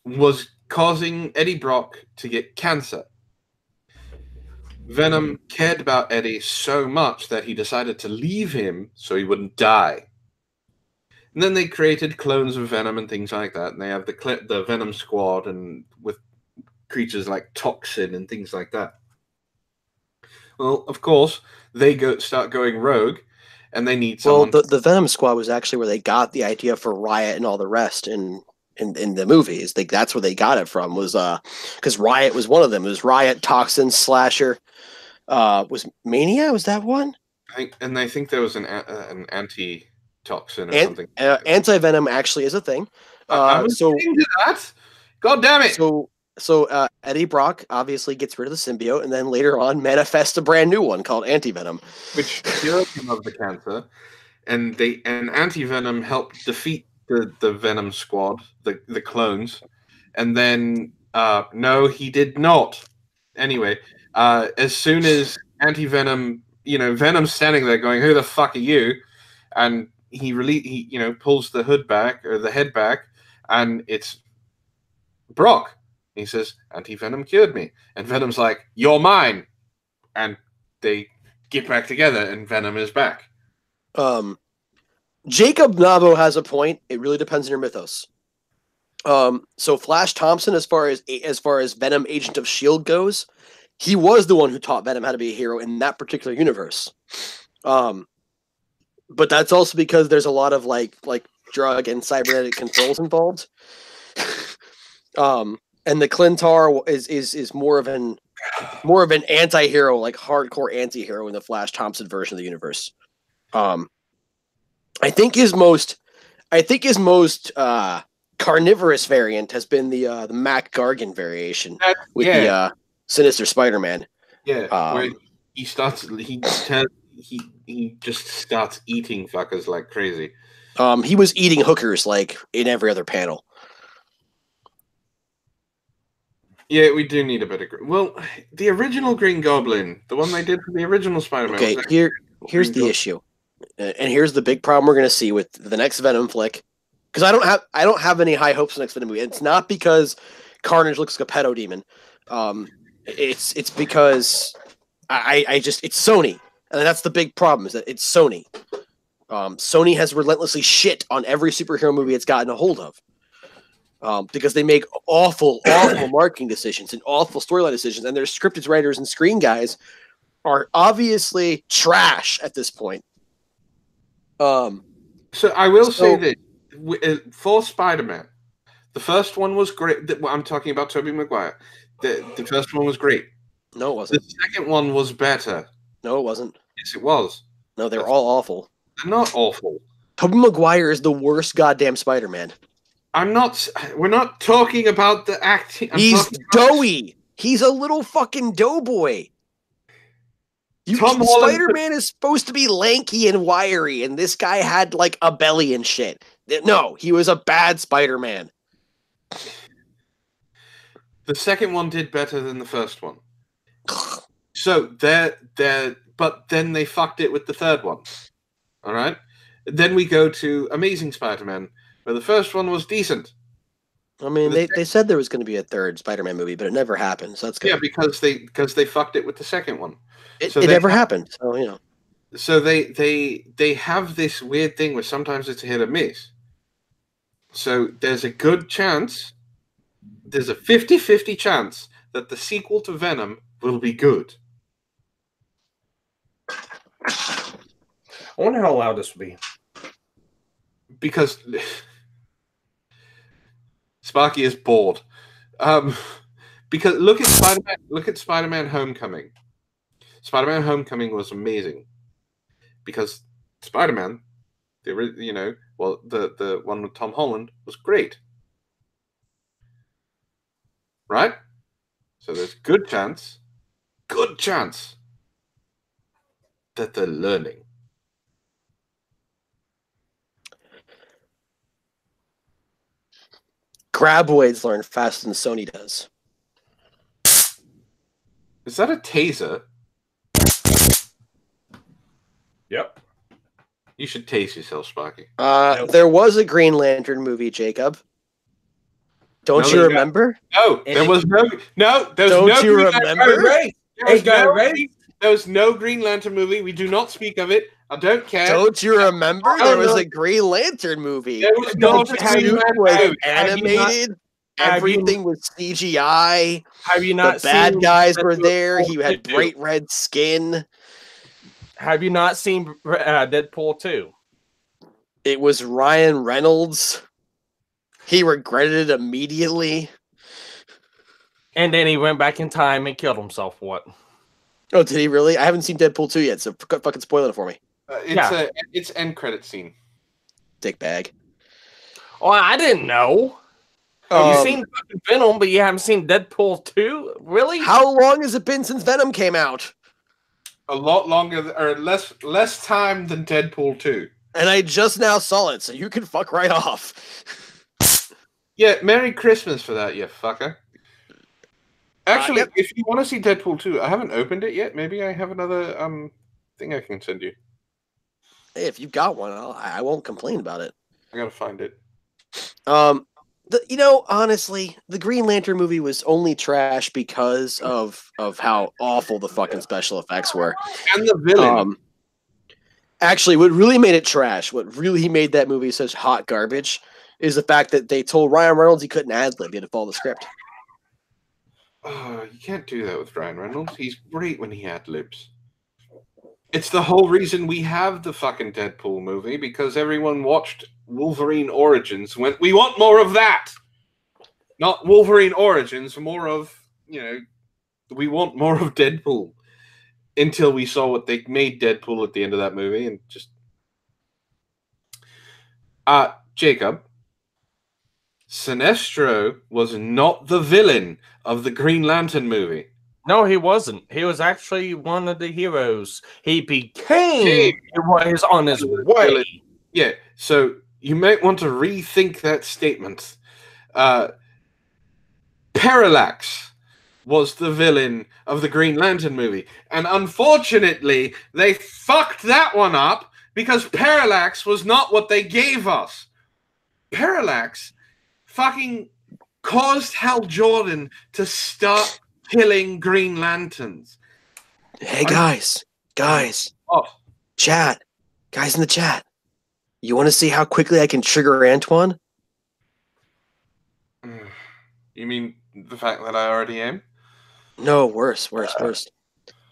was causing Eddie Brock to get cancer. Venom cared about Eddie so much that he decided to leave him so he wouldn't die. And then they created clones of Venom and things like that. And they have the Venom Squad and with creatures like Toxin and things like that. Well, of course, they start going rogue, and they need someone. Well, the Venom Squad was actually where they got the idea for Riot and all the rest in the movies. That's where they got it from. Was because Riot was one of them. It was Riot, Toxin, Slasher. Was Mania? Was that one? I think there was an anti-toxin or something. Anti-Venom actually is a thing. I was getting to that. God damn it! So Eddie Brock obviously gets rid of the symbiote, and then later on manifests a brand new one called Anti-Venom, which cured him of the cancer, and Anti-Venom helped defeat the Venom Squad, the clones, and then no, he did not. Anyway, as soon as Anti-Venom, Venom's standing there going, "Who the fuck are you?" and he pulls the hood back or the head back, and it's Brock. He says, "Anti-Venom cured me," and Venom's like, "You're mine," and they get back together, and Venom is back. Jacob Nabo has a point. It really depends on your mythos. So Flash Thompson, as far as Venom Agent of S.H.I.E.L.D. goes, he was the one who taught Venom how to be a hero in that particular universe. But that's also because there's a lot of like drug and cybernetic controls involved. And the Clintar is more of an anti-hero, like hardcore anti-hero in the Flash Thompson version of the universe. I think his most carnivorous variant has been the Mac Gargan variation with the Sinister Spider-Man. Yeah, where he just starts eating fuckers like crazy. He was eating hookers like in every other panel. Yeah, we do need a better. Well, the original Green Goblin, the one they did for the original Spider-Man. Okay, here's the issue, and here's the big problem we're going to see with the next Venom flick. Because I don't have any high hopes for the next Venom movie. It's not because Carnage looks like a pedo demon. It's because it's Sony, and that's the big problem. Is that it's Sony. Sony has relentlessly shit on every superhero movie it's gotten a hold of. Because they make awful marketing decisions and awful storyline decisions, and their scripted writers and screen guys are obviously trash at this point. So I will say that for Spider-Man, the first one was great. I'm talking about Tobey Maguire. The first one was great. No, it wasn't. The second one was better. No, it wasn't. Yes, it was. No, they're all awful. They're not awful. Tobey Maguire is the worst goddamn Spider-Man. We're not talking about the acting. He's doughy. He's a little fucking doughboy. Spider-Man is supposed to be lanky and wiry, and this guy had like a belly and shit. No, he was a bad Spider-Man. The second one did better than the first one. So but then they fucked it with the third one. All right. Then we go to Amazing Spider-Man, where the first one was decent. I mean, they said there was going to be a third Spider-Man movie, but it never happened. So that's good. Yeah, because they fucked it with the second one. It never happened. So So they have this weird thing where sometimes it's a hit or miss. So there's a good chance, there's a 50-50 chance that the sequel to Venom will be good. I wonder how loud this will be. Because Sparky is bored. Because look at Spider-Man Homecoming. Spider-Man Homecoming was amazing. Because Spider-Man, the one with Tom Holland was great. Right? So there's good chance that they're learning. Graboids learn faster than Sony does. Is that a taser? Yep. You should tase yourself, Sparky. There was a Green Lantern movie, Jacob. Don't you remember? No, there was no. There was Don't no you Green remember? Lantern. There was no Green Lantern movie. We do not speak of it. I don't care. Don't you remember? There was a Green Lantern movie. There was not a Green Suit Lantern was movie. animated. Everything was CGI. Have you not The bad seen guys Deadpool were there. He 2? had bright red skin. Have you not seen Deadpool 2? It was Ryan Reynolds. He regretted it immediately. And then he went back in time and killed himself. What? Oh, did he really? I haven't seen Deadpool 2 yet, so fucking spoil it for me. It's end credit scene. Dick bag. Oh, I didn't know. You've seen Venom, but you haven't seen Deadpool 2? Really? How long has it been since Venom came out? A lot longer, or less time than Deadpool 2. And I just now saw it, so you can fuck right off. Yeah, Merry Christmas for that, you fucker. Actually, Yep. if you want to see Deadpool 2, I haven't opened it yet. Maybe I have another thing I can send you. Hey, if you've got one, I won't complain about it. I gotta find it. Honestly, the Green Lantern movie was only trash because of how awful the fucking special effects were. And the villain. Actually, what really made it trash, what really made that movie such hot garbage, is the fact that they told Ryan Reynolds he couldn't ad-lib, he had to follow the script. Oh, you can't do that with Ryan Reynolds. He's great when he ad-libs. It's the whole reason we have the fucking Deadpool movie, because everyone watched Wolverine Origins and went, we want more of that! Not Wolverine Origins, more of, we want more of Deadpool. Until we saw what they made Deadpool at the end of that movie, and just... Jacob, Sinestro was not the villain of the Green Lantern movie. No, he wasn't. He was actually one of the heroes. He became was on his way. Yeah, so you might want to rethink that statement. Parallax was the villain of the Green Lantern movie. And unfortunately, they fucked that one up because Parallax was not what they gave us. Parallax fucking caused Hal Jordan to start killing Green Lanterns. Hey, guys. Oh. Chat. Guys in the chat. You want to see how quickly I can trigger Antoine? You mean the fact that I already am? No, worse.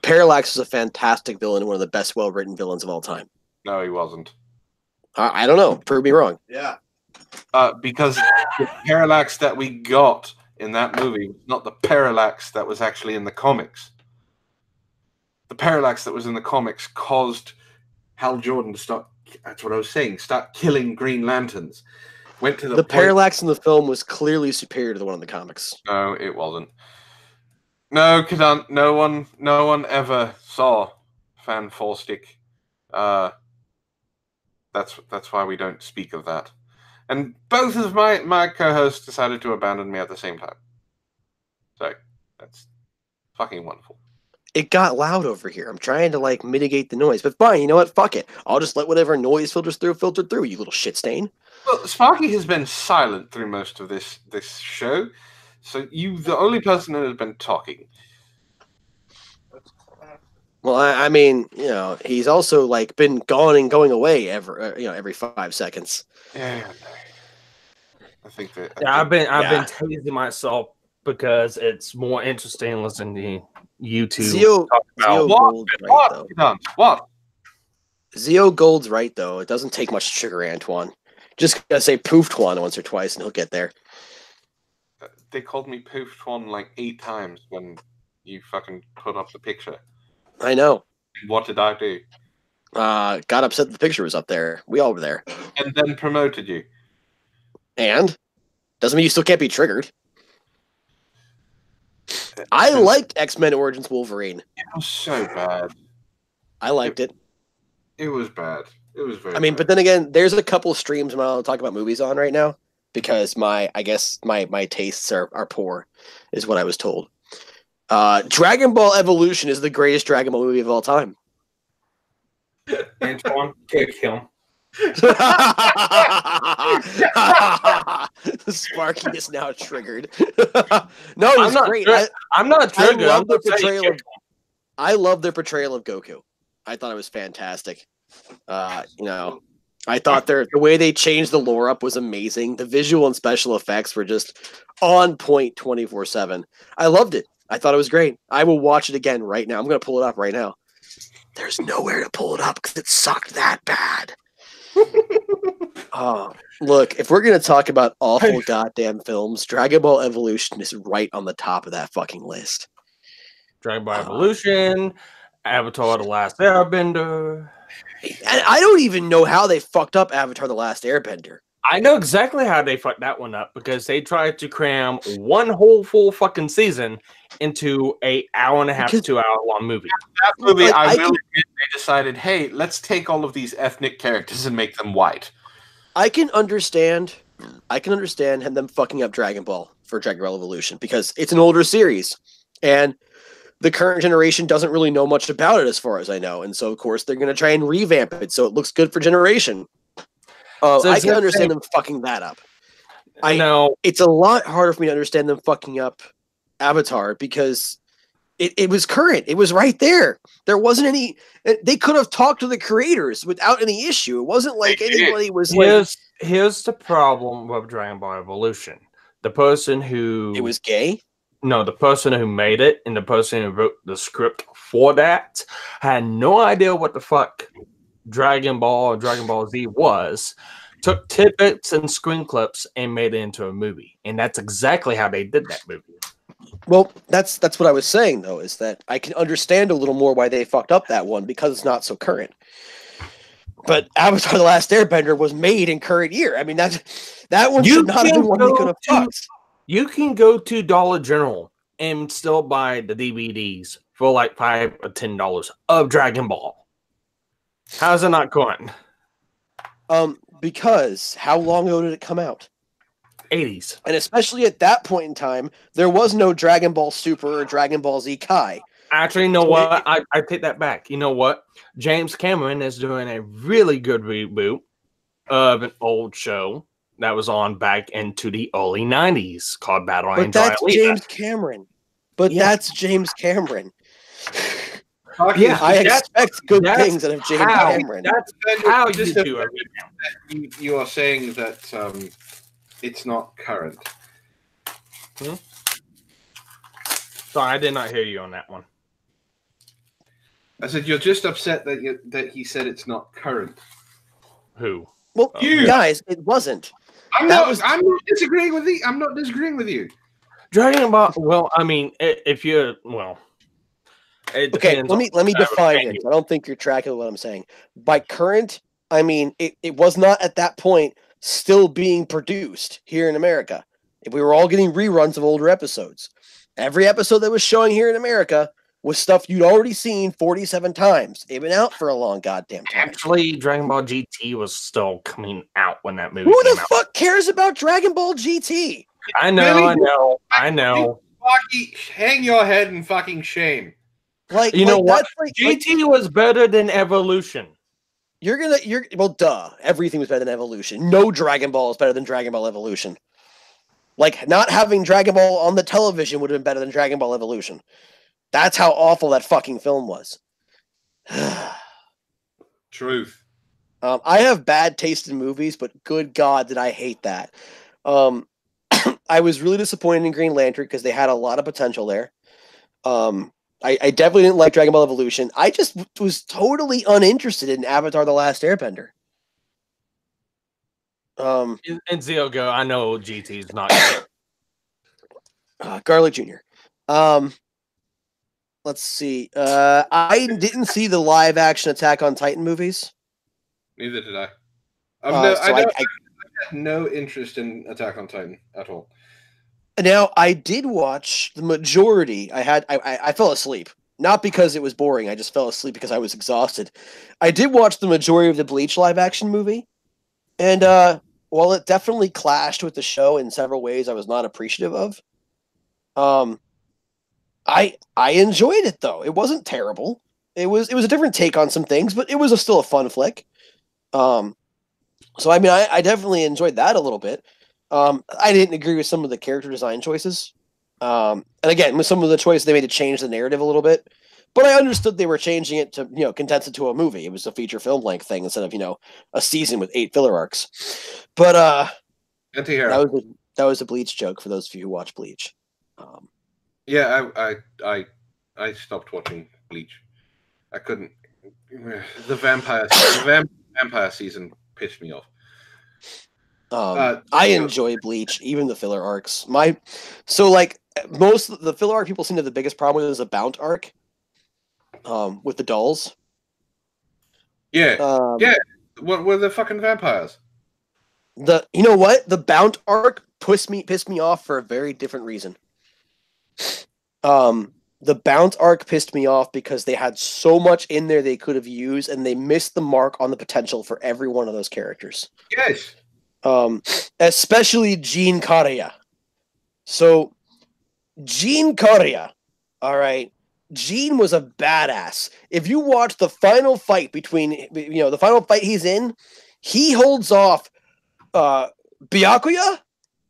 Parallax is a fantastic villain, one of the best well-written villains of all time. No, he wasn't. I don't know. Prove me wrong. Yeah. Because the Parallax that we got in that movie was not the Parallax that was actually in the comics. The Parallax that was in the comics caused Hal Jordan to start, that's what I was saying, start killing Green Lanterns. Went to the Parallax in the film was clearly superior to the one in the comics. No, it wasn't. No, Kadant, no one ever saw Fan Forstick. That's why we don't speak of that. And both of my co-hosts decided to abandon me at the same time. So that's fucking wonderful. It got loud over here. I'm trying to mitigate the noise, but fine. You know what? Fuck it. I'll just let whatever noise filter through. You little shit stain. Well, Sparky has been silent through most of this show, so you the only person that has been talking. Well, I mean, he's also been gone and going away every 5 seconds. Yeah, I think that. I've been tasing myself because it's more interesting listening to you two talk about what? Zio Gold's right though. It doesn't take much to trigger Antoine. Just gotta say Poof-Twan once or twice, and he'll get there. They called me Poof-Twan 8 times when you fucking put up the picture. I know. What did I do? Got upset that the picture was up there. We all were there. And then promoted you. And? Doesn't mean you still can't be triggered. I liked X-Men Origins Wolverine. It was so bad. I liked it. It was bad. It was very bad. But then again, there's a couple of streams I'm not talking about movies on right now because my tastes are poor, is what I was told. Dragon Ball Evolution is the greatest Dragon Ball movie of all time. Antoine, kick him. Sparky is now triggered. No, it's great. I'm not triggered. I love the portrayal of I love their portrayal of Goku. I thought it was fantastic. I thought the way they changed the lore up was amazing. The visual and special effects were just on point 24/7. I loved it. I thought it was great. I will watch it again right now. I'm going to pull it up right now. There's nowhere to pull it up because it sucked that bad. Look, if we're going to talk about awful goddamn films, Dragon Ball Evolution is right on the top of that fucking list. Dragon Ball Evolution, Avatar: The Last Airbender. And I don't even know how they fucked up Avatar: The Last Airbender. I know exactly how they fucked that one up because they tried to cram one whole full fucking season into a hour and a half to 2 hour long movie. That movie, I will admit, they decided, hey, let's take all of these ethnic characters and make them white. I can understand them fucking up Dragon Ball for Dragon Ball Evolution because it's an older series, and the current generation doesn't really know much about it as far as I know, and so of course they're going to try and revamp it so it looks good for generation. I can understand them fucking that up. I know it's a lot harder for me to understand them fucking up Avatar because it was current. It was right there. There wasn't any. They could have talked to the creators without any issue. It wasn't like anybody was. Here's the problem with Dragon Ball Evolution. The person who it was gay. No, the person who made it and the person who wrote the script for that had no idea what the fuck Dragon Ball Z was, took tidbits and screen clips and made it into a movie. And that's exactly how they did that movie. Well, that's what I was saying, though, is that I can understand a little more why they fucked up that one because it's not so current. But Avatar: The Last Airbender was made in current year. I mean, that one should not have been one they could have fucked. You can go to Dollar General and still buy the DVDs for like $5 or $10 of Dragon Ball. How's it not current? Because how long ago did it come out? 80s. And especially at that point in time, there was no Dragon Ball Super or Dragon Ball Z Kai. Actually, you know what? I take that back. You know what? James Cameron is doing a really good reboot of an old show that was on back into the early 90s called Battle Angel. But that's James Cameron. That's James Cameron. Yeah, I expect good things out of James Cameron. That's how you do it. You are saying that it's not current. Sorry, I did not hear you on that one. I said you're just upset that he said it's not current. Who? Well, you guys, it wasn't. I'm not disagreeing with you. I'm not disagreeing with you. Dragon Ball. Well, I mean, if you're okay, let me define it. I don't think you're tracking what I'm saying. By current, I mean it was not at that point still being produced here in America. If we were all getting reruns of older episodes, every episode that was showing here in America was stuff you'd already seen 47 times. It'd been out for a long goddamn time. Actually, Dragon Ball GT was still coming out when that movie Who came the out. fuck cares about Dragon Ball GT? I know. Hang your head in fucking shame. Like, you know what? GT was better than Evolution. Well, duh. Everything was better than Evolution. No Dragon Ball is better than Dragon Ball Evolution. Like, not having Dragon Ball on the television would have been better than Dragon Ball Evolution. That's how awful that fucking film was. Truth. I have bad taste in movies, but good God, did I hate that. I was really disappointed in Green Lantern because they had a lot of potential there. I definitely didn't like Dragon Ball Evolution. I just was totally uninterested in Avatar: The Last Airbender. And Ziogo, I know GT's not Garlic Jr. Let's see. I didn't see the live action Attack on Titan movies. Neither did I. I had no interest in Attack on Titan at all. Now, I did watch the majority. I fell asleep. Not because it was boring. I just fell asleep because I was exhausted. I did watch the majority of the Bleach live action movie. And while it definitely clashed with the show in several ways I was not appreciative of, I enjoyed it, though. It wasn't terrible. It was a different take on some things, but it was still a fun flick. So, I mean, I definitely enjoyed that a little bit. I didn't agree with some of the character design choices. And again, with some of the choices they made to change the narrative a little bit. But I understood they were changing it to, condense it to a movie. It was a feature film length thing instead of, a season with 8 filler arcs. But that was a Bleach joke for those of you who watch Bleach. Yeah, I stopped watching Bleach. I couldn't. The vampire season pissed me off. I enjoy Bleach, even the filler arcs. Most of the filler arc people seem to have the biggest problem with is a Bount arc. With the dolls. Yeah. What were the fucking vampires? You know what? The Bount arc pissed me off for a very different reason. The Bount arc pissed me off because they had so much in there they could have used, and they missed the mark on the potential for every one of those characters. Yes. Especially Jean Kariya. So, Jean Kariya, all right. Jean was a badass. If you watch the final fight the final fight he's in, he holds off Byakuya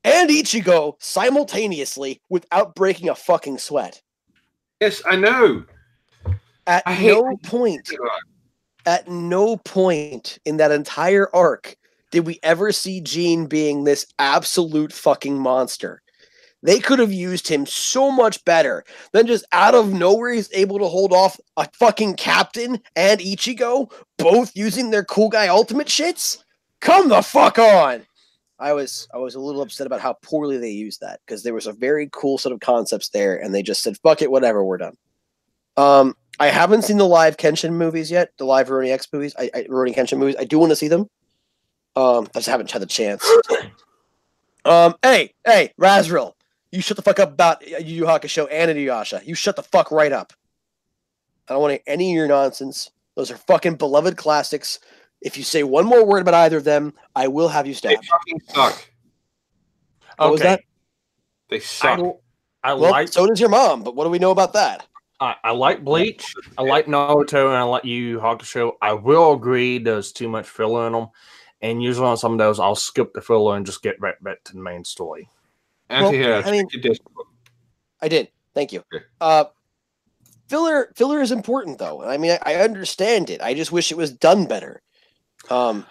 and Ichigo simultaneously without breaking a fucking sweat. Yes, I know. At no point in that entire arc did we ever see Jean being this absolute fucking monster. They could have used him so much better than just out of nowhere he's able to hold off a fucking captain and Ichigo, both using their cool guy ultimate shits. Come the fuck on! I was a little upset about how poorly they used that, because there was a very cool set of concepts there, and they just said, fuck it, whatever, we're done. I haven't seen the live Kenshin movies yet, the live Rurouni X movies, Rurouni Kenshin movies. I do want to see them. I just haven't had the chance. Hey, Razril. You shut the fuck up about Yu Yu Hakusho and Inuyasha. You shut the fuck right up. I don't want to hear any of your nonsense. Those are fucking beloved classics. If you say one more word about either of them, I will have you stabbed. They fucking suck. What was that? They suck. So does your mom, but what do we know about that? I like Bleach, I like Naruto, and I like Yu Yu Hakusho. I will agree there's too much filler in them. And usually on some of those, I'll skip the filler and just get right back to the main story. I did. Thank you. Okay. Filler is important, though. I mean, I understand it. I just wish it was done better. You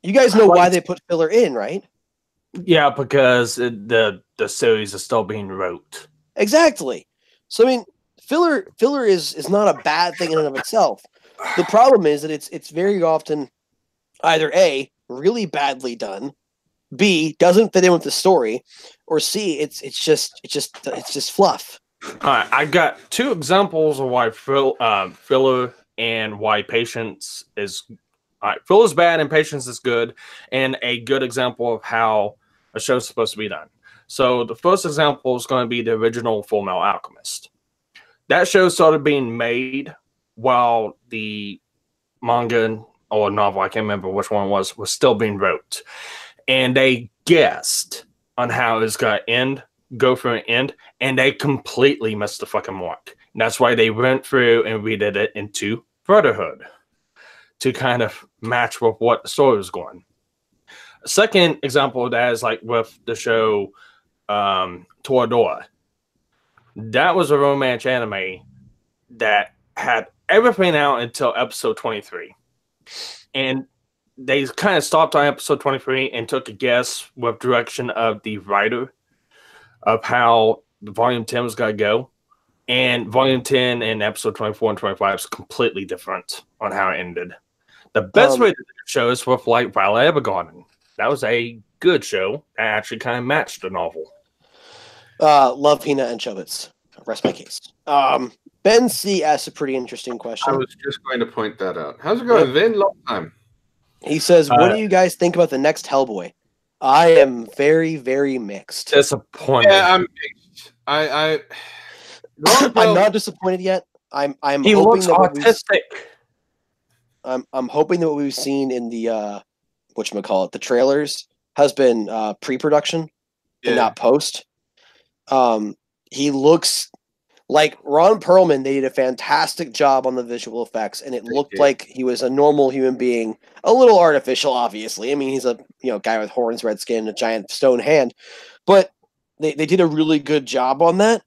guys know why they put filler in, right? Yeah, because the series is still being wrote. Exactly. So I mean, filler is not a bad thing in and of itself. The problem is that it's very often either A, really badly done, B, doesn't fit in with the story, or C, it's just fluff. All right, I got 2 examples of why filler and why patience is. All right, filler is bad and patience is good, and a good example of how a show's supposed to be done. So the first example is going to be the original Full Metal Alchemist. That show started being made while the manga or novel, I can't remember which one was still being wrote. And they guessed on how it's going to go for an end, and they completely missed the fucking mark. And that's why they went through and redid it into Brotherhood to kind of match with what the story was going. A second example of that is like with the show Toradora. That was a romance anime that had everything out until episode 23. And they kind of stopped on episode 23 and took a guess with direction of the writer of how the volume 10 was going to go. And volume 10 and episode 24 and 25 is completely different on how it ended. The best way to do the show is with like Violet Evergarden. That was a good show that actually kind of matched the novel. Love Hina and Chobits. Rest my case. Ben C asked a pretty interesting question. I was just going to point that out. How's it going, Vin? Long time. He says, what do you guys think about the next Hellboy? I am very, very mixed. Disappointed. Yeah, I'm mixed. I'm not disappointed yet. I'm he hoping looks that autistic. I'm hoping that what we've seen in the whatchamacallit, the trailers has been pre-production and not post. He looks like Ron Perlman. They did a fantastic job on the visual effects, and it looked like he was a normal human being, a little artificial, obviously. I mean, he's a guy with horns, red skin, and a giant stone hand, but they did a really good job on that.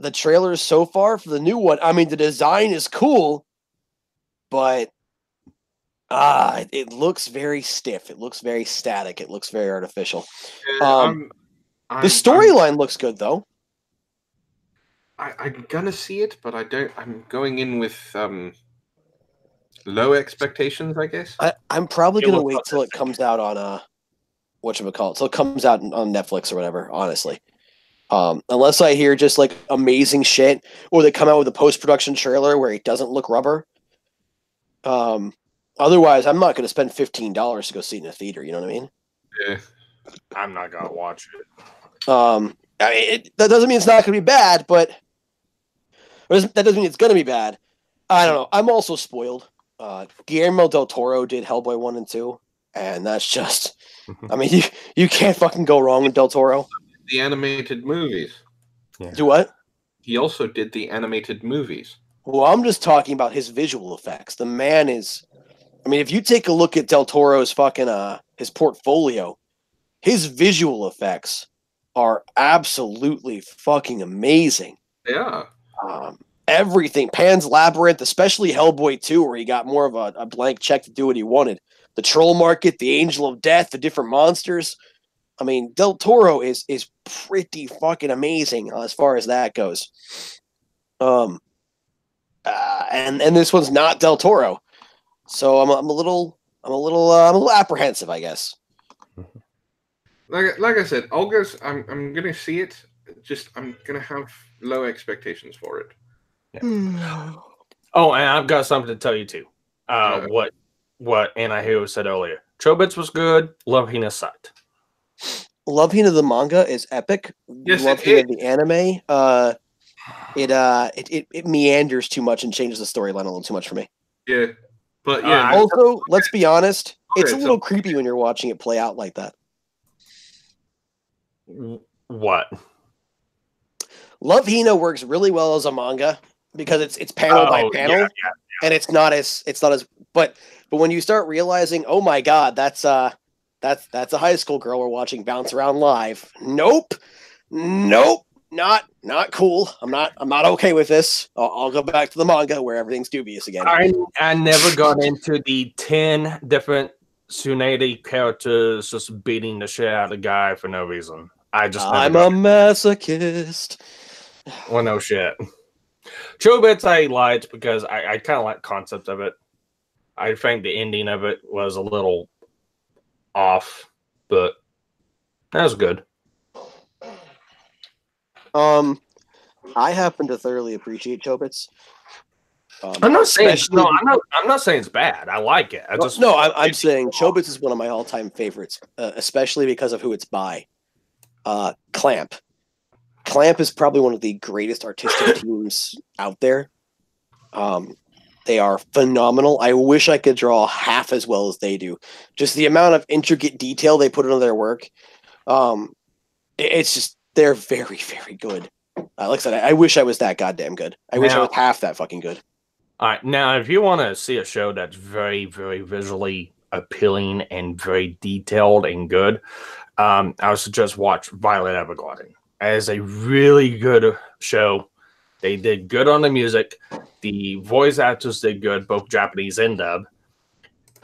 the trailers so far for the new one, I mean, the design is cool, but it looks very stiff. It looks very static. It looks very artificial. The storyline looks good, though. I'm gonna see it, but I don't. I'm going in with low expectations, I guess. I'm probably gonna wait till it comes out on whatchamacallit, till it comes out on Netflix or whatever. Honestly, unless I hear just like amazing shit, or they come out with a post-production trailer where it doesn't look rubber. Otherwise, I'm not gonna spend $15 to go see it in a theater. You know what I mean? Yeah. I'm not gonna watch it. I mean, that doesn't mean it's not gonna be bad, but that doesn't mean it's gonna be bad. I don't know. I'm also spoiled. Guillermo del Toro did Hellboy 1 and 2, and that's just, I mean, you can't fucking go wrong with Del Toro. The animated movies. Yeah. Do what? He also did the animated movies. Well, I'm just talking about his visual effects. The man is, I mean, if you take a look at Del Toro's fucking, his portfolio, his visual effects are absolutely fucking amazing. Yeah. Everything, Pan's Labyrinth, especially Hellboy 2, where he got more of a blank check to do what he wanted. The Troll Market, the Angel of Death, the different monsters. I mean, Del Toro is pretty fucking amazing as far as that goes. And this one's not Del Toro, so I'm a little apprehensive, I guess. Like I said, I'm gonna see it. Just I'm gonna have low expectations for it. Yeah. Oh, and I've got something to tell you too. What Anna Hero said earlier. Chobits was good. Love Hina sucked. Love Hina the manga is epic. Yes, Love Hina the anime. It meanders too much and changes the storyline a little too much for me. Yeah, but yeah. Also, let's be honest. It's a little creepy when you're watching it play out like that. What? Love Hina works really well as a manga because it's panel by panel, and it's not as but when you start realizing, oh my god, that's a high school girl we're watching bounce around live. Nope, not cool. I'm not okay with this. I'll go back to the manga where everything's dubious again. I never got into the 10 different Tsunade characters just beating the shit out of the guy for no reason. I'm a masochist. Well, no shit. Chobits I liked because I kind of like the concept of it. I think the ending of it was a little off, but that was good. I happen to thoroughly appreciate Chobits. I'm not saying I'm not saying it's bad. I like it. I'm saying Chobits is one of my all-time favorites, especially because of who it's by. Clamp. Clamp is probably one of the greatest artistic teams out there. They are phenomenal. I wish I could draw half as well as they do. Just the amount of intricate detail they put into their work. It's just, they're very, very good. Like I said, I wish I was that goddamn good. I wish I was half that fucking good. All right, now if you want to see a show that's very, very visually appealing and very detailed and good, I would suggest watch Violet Evergarden. It is a really good show. They did good on the music. The voice actors did good, both Japanese and dub.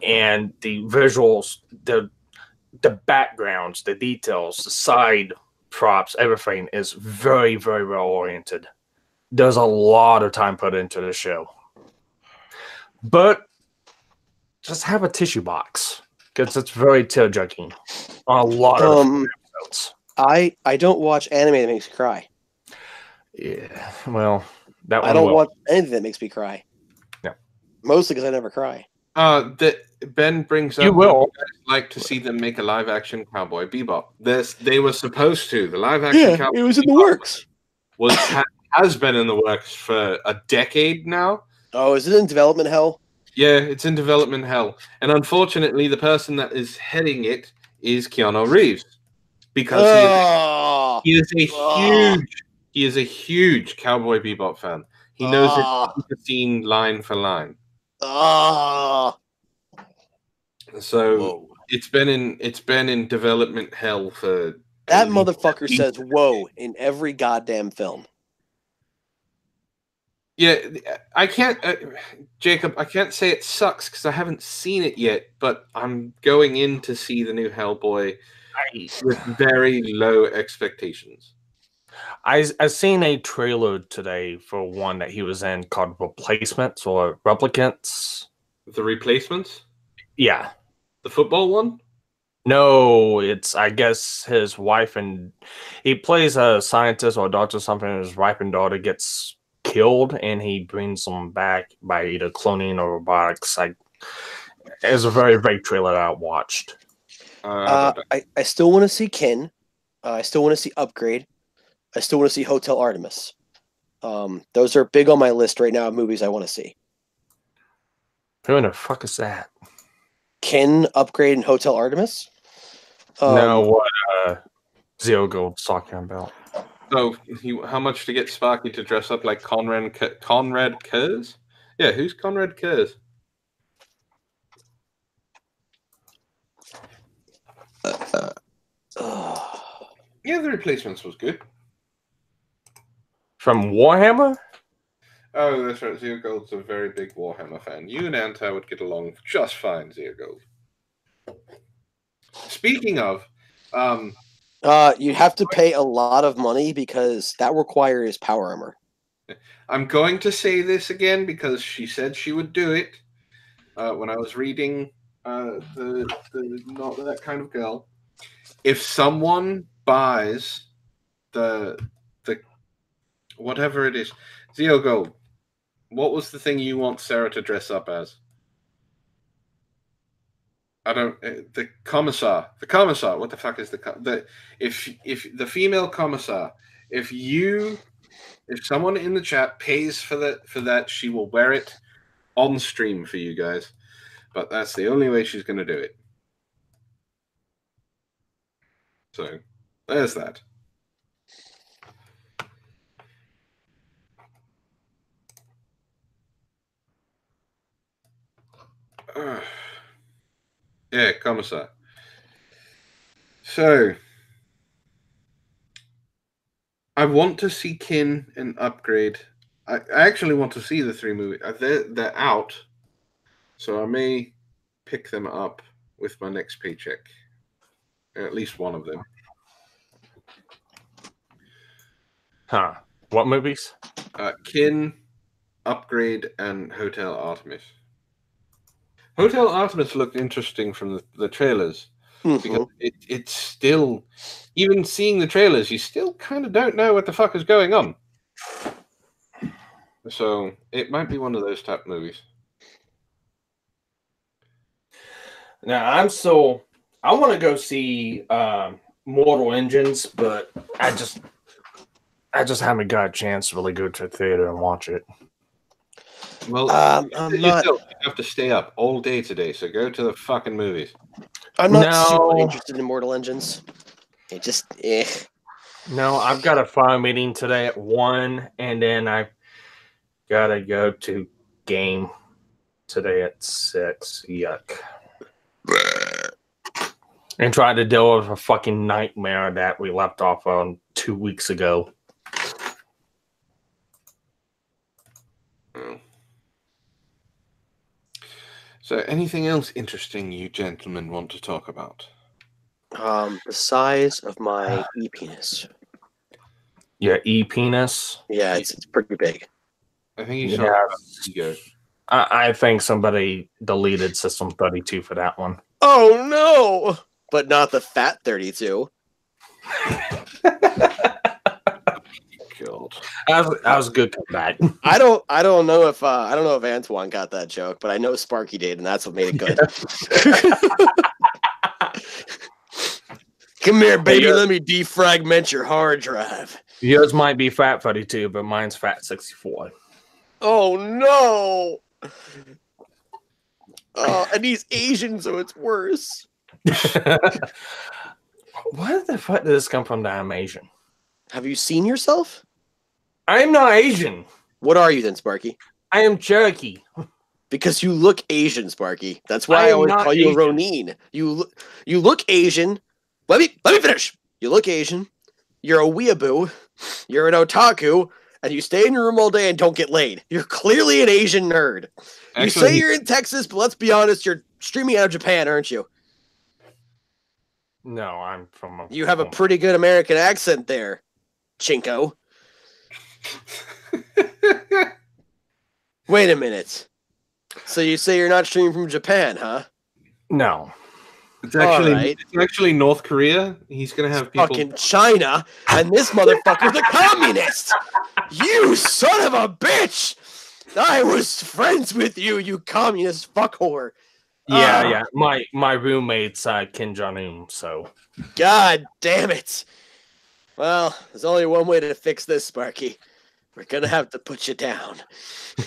And the visuals, the backgrounds, the details, the side props, everything is very, very well oriented. There's a lot of time put into the show. But just have a tissue box because it's very tear-jerking on a lot of episodes. I don't watch anime that makes me cry. Yeah, well, that one I don't watch anything that makes me cry. No, mostly because I never cry. Ben brings up. You will like to see them make a live-action Cowboy Bebop. They were supposed to. The live-action Cowboy it was in Bebop the works. Has been in the works for a decade now. Oh, is it in development hell? Yeah, it's in development hell, and unfortunately, the person that is heading it is Keanu Reeves, because he is a huge Cowboy Bebop fan. He knows it scene line for line. So it's been in development hell for that motherfucker says "whoa" in every goddamn film. Yeah, I can't, Jacob. I can't say it sucks because I haven't seen it yet. But I'm going in to see the new Hellboy with very low expectations. I seen a trailer today for one that he was in called Replacements or Replicants. The Replacements, Yeah. the football one. No, it's I guess his wife and he plays a scientist or a doctor or something, and his wife and daughter gets killed and he brings them back by either cloning or robotics. It's a very vague trailer that I watched. I still want to see Kin. I still want to see Upgrade. I still want to see Hotel Artemis. Those are big on my list right now of movies I want to see. Who in the fuck is that? Kin, Upgrade, and Hotel Artemis. No, what Zero Gold's talking about. So, how much to get Sparky to dress up like Conrad Kurz? Yeah, who's Conrad Kurz? Yeah, The Replacements was good. From Warhammer? Oh, that's right. Zero Gold's a very big Warhammer fan. You and Antar would get along just fine, Zero Gold. Speaking of, you have to pay a lot of money because that requires power armor. I'm going to say this again because she said she would do it when I was reading the Not That Kind of Girl. If someone buys the whatever it is, Zero Gold, what was the thing you want Sarah to dress up as? I don't. The commissar. The commissar. What the fuck is if the female commissar? If someone in the chat pays for that, she will wear it on stream for you guys. But that's the only way she's going to do it. So there's that. Yeah, commissar. So I want to see Kin and Upgrade. I actually want to see the 3 movies. They're out, so I may pick them up with my next paycheck. At least one of them. Huh. What movies? Kin, Upgrade, and Hotel Artemis. Hotel Artemis looked interesting from the trailers. Because it's still, even seeing the trailers, you still kind of don't know what the fuck is going on. So it might be one of those type movies. Now I want to go see Mortal Engines, but I just haven't got a chance to really go to a theater and watch it. Well, you have to stay up all day today, so go to the fucking movies. I'm not super interested in Mortal Engines. It just, No, I've got a fire meeting today at 1, and then I gotta go to game today at 6. Yuck. And try to deal with a fucking nightmare that we left off on 2 weeks ago. So, anything else interesting you gentlemen want to talk about? the size of my e-penis. Your e-penis? Yeah, it's pretty big. I think you saw ego. I think somebody deleted System 32 for that one. Oh no! But not the fat 32. God. That was a good comeback. I don't know if Antoine got that joke, but I know Sparky did, and that's what made it good. Come here, baby. Let me defragment your hard drive. Yours might be fat 32, but mine's fat 64. Oh no! And he's Asian, so it's worse. Where the fuck did this come from that I'm Asian? Have you seen yourself? I'm not Asian. What are you then, Sparky? I am Cherokee. Because you look Asian, Sparky. That's why I always call you a Ronin. You look Asian. Let me finish. You look Asian. You're a weeaboo. You're an otaku. and you stay in your room all day and don't get laid. You're clearly an Asian nerd. You say you're in Texas, but let's be honest, you're streaming out of Japan, aren't you? No, I'm from. You have a pretty good American accent there, Chinko. Wait a minute. So you say you're not streaming from Japan, huh? No. It's actually North Korea. He's gonna have people fucking China, and this motherfucker's a communist. You son of a bitch! I was friends with you, you communist fuck whore. Yeah. My roommate's Kim Jong-un, so. God damn it. Well, there's only one way to fix this, Sparky. We're gonna have to put you down.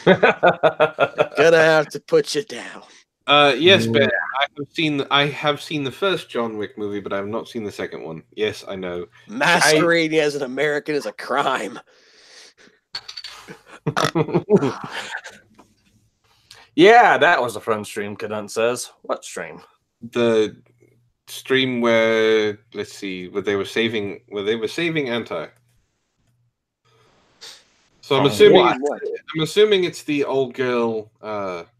Gonna have to put you down. Yes, Ben. I have seen the first John Wick movie, but I have not seen the second one. Yes, I know. Masquerading as an American is a crime. Yeah, that was a fun stream, Cadunt says. What stream? The stream where where they were saving Anti. So I'm assuming it's the old girl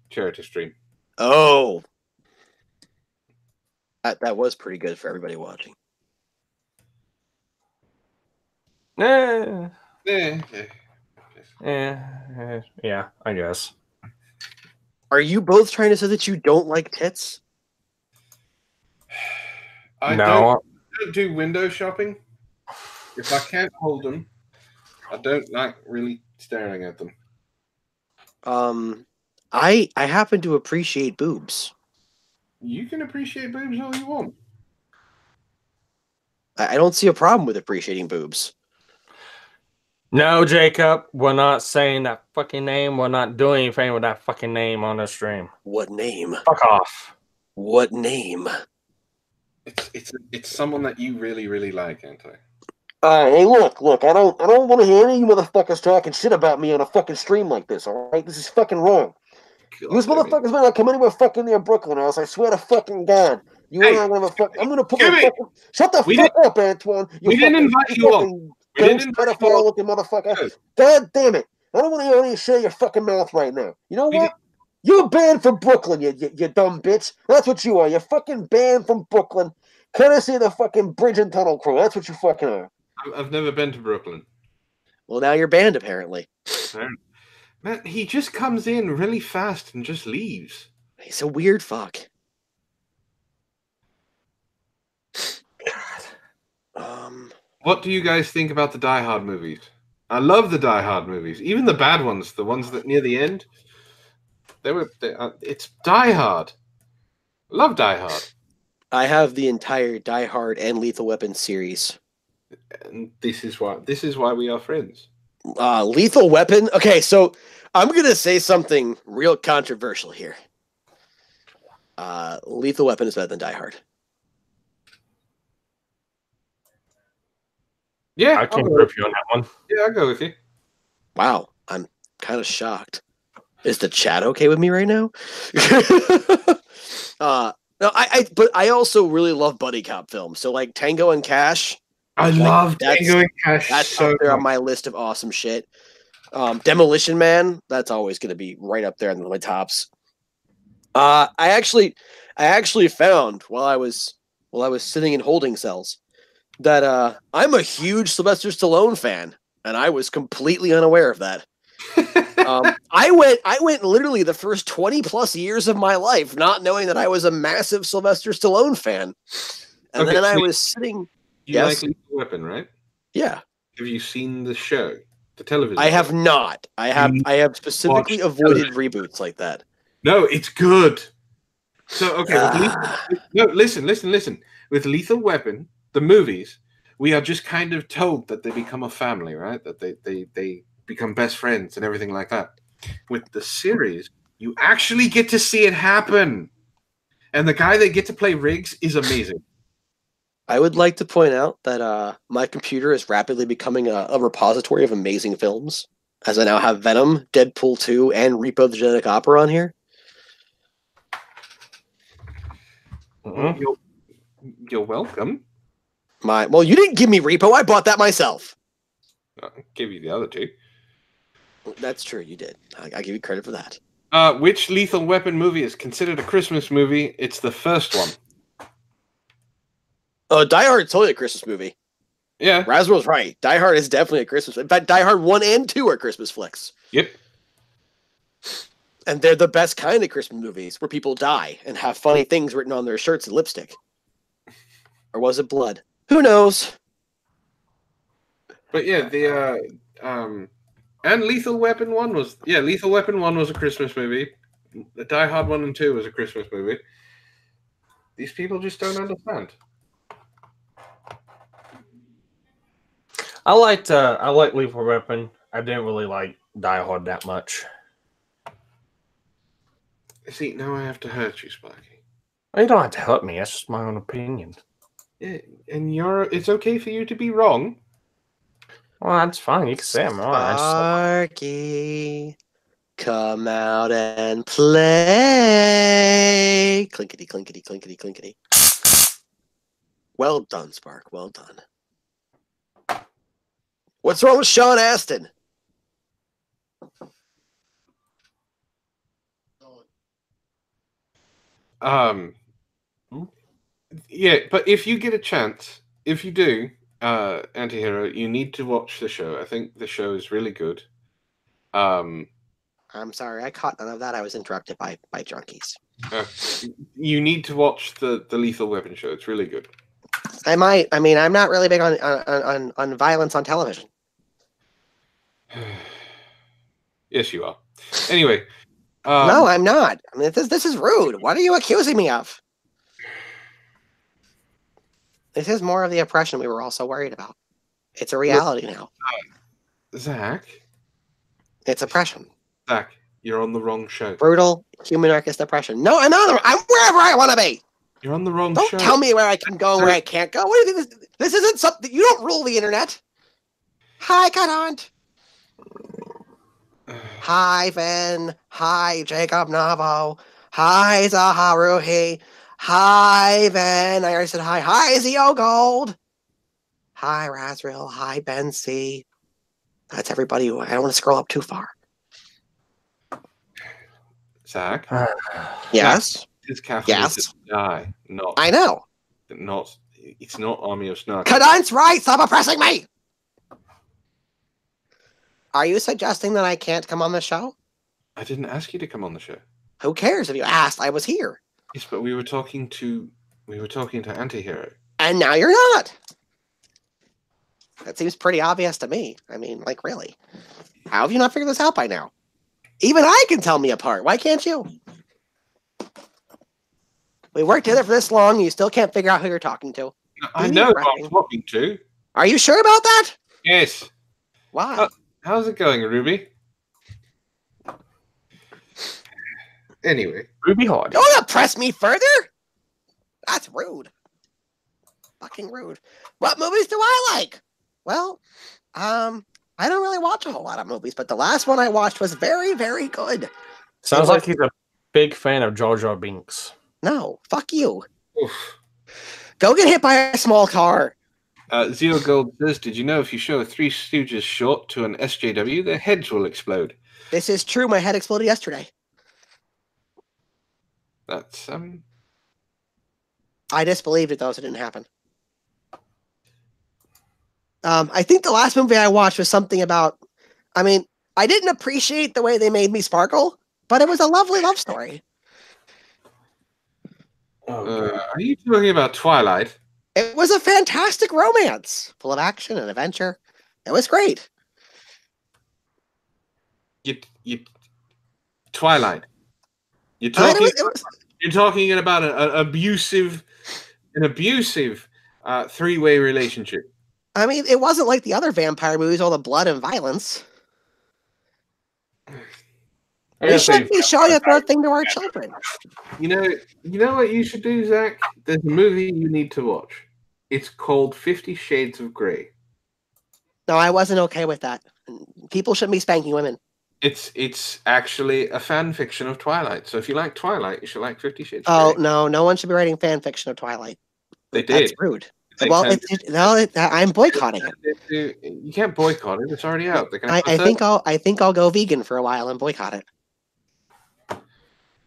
charity stream. Oh. That was pretty good for everybody watching. Yeah, Yeah. I guess. Are you both trying to say that you don't like tits? I don't do window shopping. If I can't hold them, I don't like really staring at them. I happen to appreciate boobs. You can appreciate boobs all you want. I don't see a problem with appreciating boobs. No, Jacob, we're not saying that fucking name. We're not doing anything with that fucking name on the stream. What name? Fuck off. What name? It's someone that you really, really like, Anti. Hey, look, I don't want to hear any of you motherfuckers talking shit about me on a fucking stream like this, alright? This is fucking wrong. You motherfuckers better not come anywhere fucking near Brooklyn, or else I swear to fucking God. I'm gonna put my fucking... Shut the fuck up, Antoine. We didn't invite you on. Pedophile looking motherfucker. God damn it. I don't want to hear any shit your fucking mouth right now. You know what? You're banned from Brooklyn, you dumb bitch. That's what you are. You're fucking banned from Brooklyn. Courtesy of the fucking bridge and tunnel crew. That's what you fucking are. I've never been to Brooklyn. Well, now you're banned, apparently. Man, he just comes in really fast and just leaves. He's a weird fuck. What do you guys think about the Die Hard movies? I love the Die Hard movies, even the bad ones, the ones that near the end. It's Die Hard. Love Die Hard. I have the entire Die Hard and Lethal Weapon series. And this is why we are friends. Lethal Weapon. Okay, so I'm gonna say something real controversial here. Lethal Weapon is better than Die Hard. Yeah, I can agree with you on that one. Yeah, I'll go with you. Wow, I'm kind of shocked. Is the chat okay with me right now? No, but I also really love buddy cop films. So like Tango and Cash. I love Tango and Cash. That's so up there on much. my list of awesome shit. Demolition Man. That's always going to be right up there on my tops. I actually found while I was sitting in holding cells that I'm a huge Sylvester Stallone fan, and I was completely unaware of that. I went literally the first 20 plus years of my life not knowing that I was a massive Sylvester Stallone fan. And then I was sitting. You like Lethal Weapon, right? Yeah. Have you seen the show, the television? I have not. I have specifically avoided reboots like that. No, it's good. So okay, listen. With Lethal Weapon, the movies, we are just kind of told that they become a family, right? That they become best friends and everything like that. With the series, you actually get to see it happen. And the guy they get to play Riggs is amazing. I would like to point out that my computer is rapidly becoming a repository of amazing films, as I now have Venom, Deadpool 2, and Repo the Genetic Opera on here. Mm-hmm. You're welcome. Well, you didn't give me Repo. I bought that myself. I'll give you the other two. That's true. You did. I give you credit for that. Which Lethal Weapon movie is considered a Christmas movie? It's the first one. Die Hard is totally a Christmas movie. Yeah. Roswell's right. Die Hard is definitely a Christmas. In fact, Die Hard 1 and 2 are Christmas flicks. Yep. And they're the best kind of Christmas movies where people die and have funny things written on their shirts and lipstick. Or was it blood? Who knows? But yeah, and Lethal Weapon 1 was Lethal Weapon 1 was a Christmas movie. The Die Hard 1 and 2 was a Christmas movie. These people just don't understand. I liked Lethal Weapon. I didn't really like Die Hard that much. See, now I have to hurt you, Sparky. You don't have to hurt me. That's just my own opinion. Yeah, and it's okay for you to be wrong. Well, that's fine. You can say I'm wrong. Sparky, come out and play. Clinkety, clinkety, clinkety, clinkety. Well done, Spark. Well done. What's wrong with Sean Astin? Yeah, but if you get a chance, if you do, Antihero, you need to watch the show. I think the show is really good. I'm sorry, I caught none of that. I was interrupted by junkies. You need to watch the Lethal Weapon show. It's really good. I might. I mean, I'm not really big on violence on television. Yes, you are. Anyway. No, I'm not. I mean, this is rude. What are you accusing me of? This is more of the oppression we were all so worried about. It's a reality now. Zach? It's oppression. Zach, you're on the wrong show. Brutal human anarchist oppression. No, I'm not. I'm wherever I want to be. You're on the wrong Don't show. tell me where I can go and where I can't go. What do you think? This isn't something. You don't rule the internet. Hi, Kadant. Hi, Vin. Hi, Jacob Navo. Hi, Zaharuhi. Hi, Vin. I already said hi. Hi, Zio Gold. Hi, Razriel. Hi, Ben C. That's everybody. I don't want to scroll up too far. Zach? Yes? This caffeinated Yes? die. Not. I know. Not. It's not Army of Snark. Kadant's right. Stop oppressing me. Are you suggesting that I can't come on the show? I didn't ask you to come on the show. Who cares if you asked? I was here. Yes, but we were talking to Antihero. And now you're not. That seems pretty obvious to me. I mean, like, really. How have you not figured this out by now? Even I can tell me apart. Why can't you? We worked together for this long, and you still can't figure out who you're talking to. I know who I'm talking to. Are you sure about that? Yes. Why? How's it going, Ruby? Anyway. Ruby Hard. Don't oppress me further. That's rude. Fucking rude. What movies do I like? Well, I don't really watch a whole lot of movies, but the last one I watched was very, very good. Sounds like he's a big fan of Jar Jar Binks. No, fuck you. Oof. Go get hit by a small car. Zero Gold says, did you know if you show a Three Stooges short to an SJW, their heads will explode? This is true. My head exploded yesterday. That's, I disbelieved it, though, so it didn't happen. I think the last movie I watched was something about... I mean, I didn't appreciate the way they made me sparkle, but it was a lovely love story. are you talking about Twilight? It was a fantastic romance, full of action and adventure. It was great. Twilight. You're talking about an abusive three-way relationship. I mean, it wasn't like the other vampire movies, all the blood and violence. We shouldn't be showing a third thing to our children. You know what you should do, Zach? There's a movie you need to watch. It's called 50 Shades of Grey. No, I wasn't okay with that. People shouldn't be spanking women. It's actually a fan fiction of Twilight. So if you like Twilight, you should like 50 Shades Oh, of Grey. no one should be writing fan fiction of Twilight. They did. That's rude. Well, I'm boycotting it. You can't boycott it. It's already out. They're gonna I think I'll go vegan for a while and boycott it.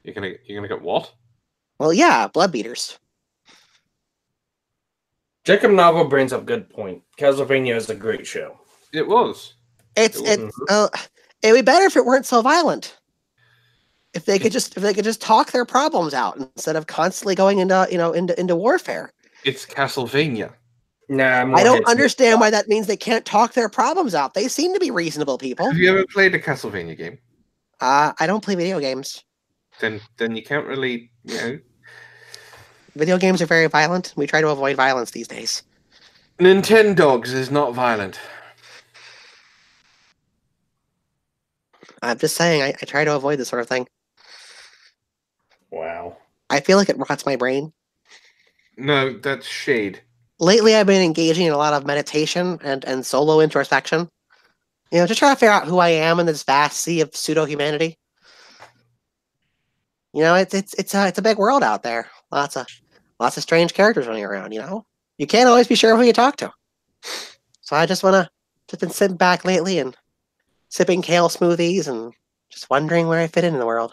You're gonna get what? Well, yeah, blood beaters. Jacob Novel brings up good point. Castlevania is a great show. It was. It'd be better if it weren't so violent. If they could just talk their problems out instead of constantly going into warfare. It's Castlevania. Nah, I don't understand why that means they can't talk their problems out. They seem to be reasonable people. Have you ever played a Castlevania game? I don't play video games. Then you can't really, Video games are very violent. We try to avoid violence these days. Nintendogs is not violent. I'm just saying, I try to avoid this sort of thing. Wow. I feel like it rots my brain. No, that's shade. Lately, I've been engaging in a lot of meditation and solo introspection. To try to figure out who I am in this vast sea of pseudo-humanity. It's a big world out there. Lots of strange characters running around. You can't always be sure who you talk to. So I just been sitting back lately and sipping kale smoothies and just wondering where I fit in the world.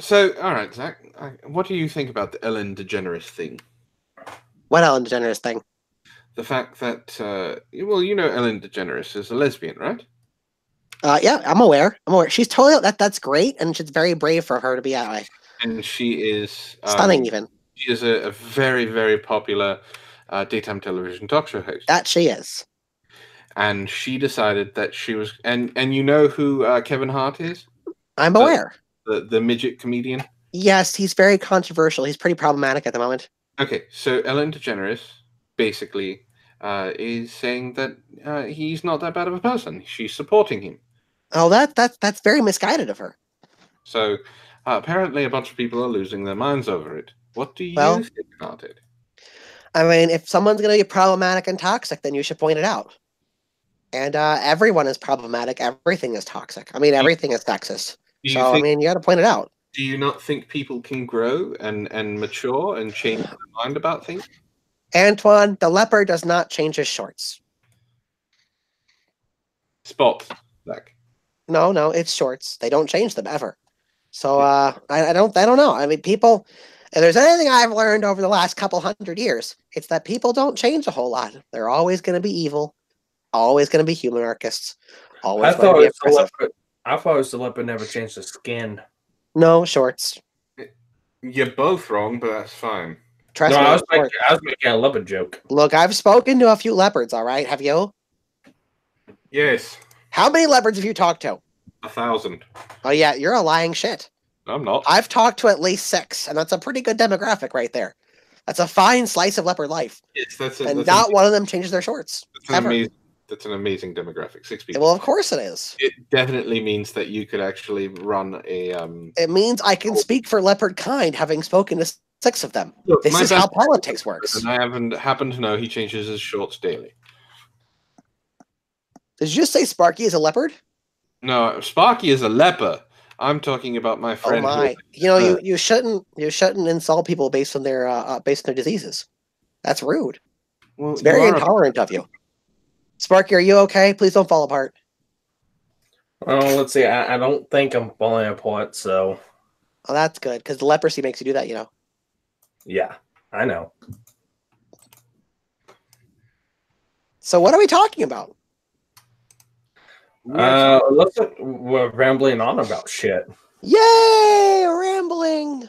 So, all right, Zach, what do you think about the Ellen DeGeneres thing? What Ellen DeGeneres thing? The fact that, Ellen DeGeneres is a lesbian, right? Yeah, I'm aware. She's totally that's great, and it's very brave for her to be that way. And she is stunning, even. She is a very, very popular daytime television talk show host. That she is. And she decided that she was, and you know who Kevin Hart is? I'm aware. The midget comedian. Yes, he's very controversial. He's pretty problematic at the moment. Okay, so Ellen DeGeneres basically is saying that he's not that bad of a person. She's supporting him. Oh, that's very misguided of her. So apparently a bunch of people are losing their minds over it. What do you think about it? I mean, if someone's going to be problematic and toxic, then you should point it out. And everyone is problematic. Everything is toxic. I mean, everything is sexist. You got to point it out. Do you not think people can grow and mature and change their mind about things? Antoine, the leopard does not change his shorts. Spots, Zach. No, it's shorts. They don't change them ever. So I don't know. I mean, people. If there's anything I've learned over the last couple hundred years, it's that people don't change a whole lot. They're always going to be evil, always going to be human anarchists, always going to be oppressive. I thought it was the leopard never changed the skin. No, shorts. You're both wrong, but that's fine. Trust me. I was making a leopard joke. Look, I've spoken to a few leopards, all right? Have you? Yes. How many leopards have you talked to? 1,000. Oh, yeah, you're a lying shit. I'm not. I've talked to at least 6, and that's a pretty good demographic right there. That's a fine slice of leopard life. Yes, not one of them changes their shorts. That's an amazing demographic. 6 people. Well, of course it is. It definitely means that you could actually run a... It means I can speak for leopard kind, having spoken to 6 of them. Look, this is how politics works. And I happen to know he changes his shorts daily. Did you just say Sparky is a leopard? No, Sparky is a leper. I'm talking about my friend. Oh my! You shouldn't insult people based on their diseases. That's rude. Well, it's very intolerant of you. Sparky, are you okay? Please don't fall apart. Well, let's see. I don't think I'm falling apart. So. Oh, that's good because the leprosy makes you do that. Yeah, I know. So what are we talking about? We're rambling on about shit. Yay, rambling!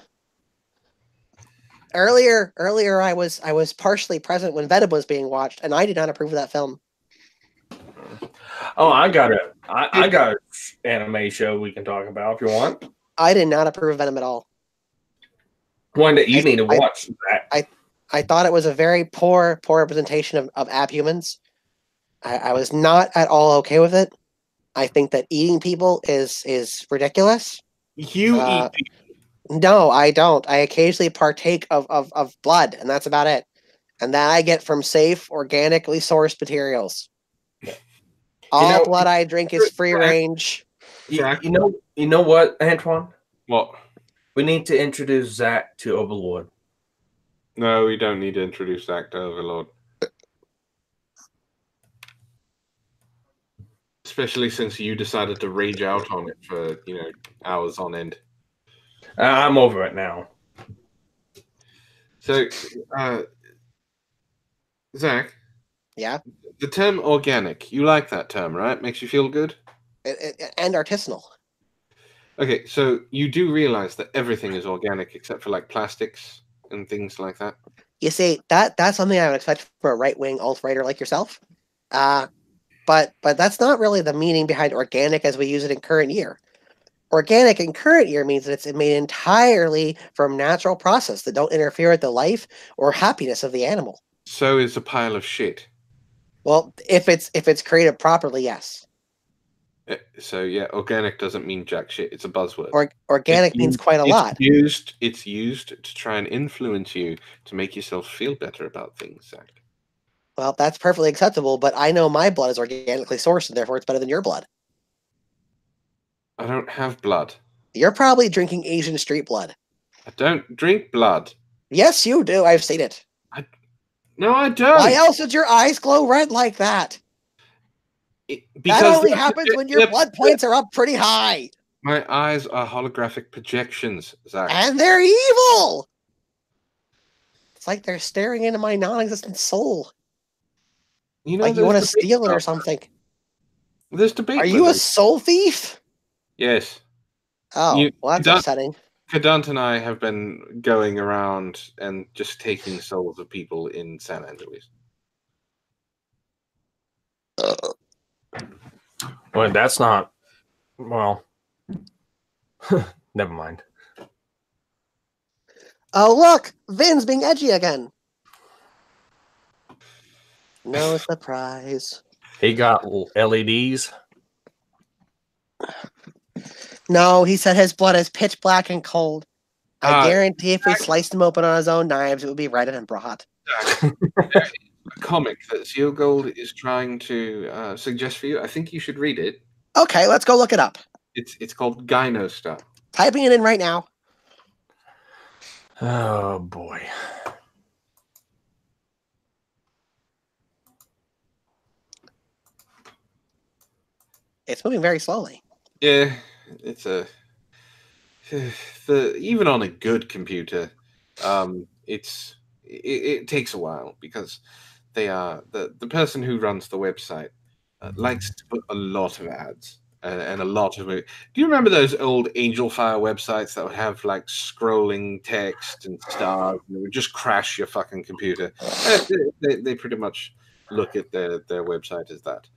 Earlier, I was partially present when Venom was being watched, and I did not approve of that film. Oh, I got it. I got an anime show we can talk about if you want. I did not approve of Venom at all. One that you need to watch. I thought it was a very poor representation of abhumans. I was not at all okay with it. I think that eating people is ridiculous. You eat people? No, I don't. I occasionally partake of blood, and that's about it. And that I get from safe, organically sourced materials. All blood I drink is free range. Yeah, you know what, Antoine? What? We need to introduce Zach to Overlord. No, we don't need to introduce Zach to Overlord. Especially since you decided to rage out on it for, hours on end. I'm over it now. So, Zach, Yeah, the term organic, you like that term, right? Makes you feel good? and artisanal. Okay, so you do realize that everything is organic except for like plastics and things like that? You see, that's something I would expect from a right-wing alt-writer like yourself. But that's not really the meaning behind organic as we use it in current year. Organic in current year means that it's made entirely from natural process that don't interfere with the life or happiness of the animal. So is a pile of shit. Well, if it's created properly, yes. So yeah, organic doesn't mean jack shit. It's a buzzword. Organic means quite a lot. It's used to try and influence you to make yourself feel better about things, Zach. Well, that's perfectly acceptable, but I know my blood is organically sourced, and therefore it's better than your blood. I don't have blood. You're probably drinking Asian street blood. I don't drink blood. Yes, you do. I've seen it. No, I don't. Why else would your eyes glow red like that? Because that only happens when your blood points are up pretty high. My eyes are holographic projections, Zach. And they're evil! It's like they're staring into my non-existent soul. Like you want to steal it or something. There's debate. Are you a soul thief? Yes. Oh, well, that's upsetting. Kadant and I have been going around and just taking souls of people in San Andreas. Well, that's not... Well... Never mind. Oh, look! Vin's being edgy again. No surprise. He got LEDs. No, he said his blood is pitch black and cold. I guarantee if we sliced him open on his own knives, it would be red and hot. A comic that Seal Gold is trying to suggest for you. I think you should read it. Okay, let's go look it up. It's called Gyno Star. Typing it in right now. Oh, boy. It's moving very slowly. Yeah, it's even on a good computer, it takes a while because they are the person who runs the website likes to put a lot of ads and a lot of it. Do you remember those old Angel Fire websites that would have like scrolling text and stars and it would just crash your fucking computer? They pretty much look at their website as that.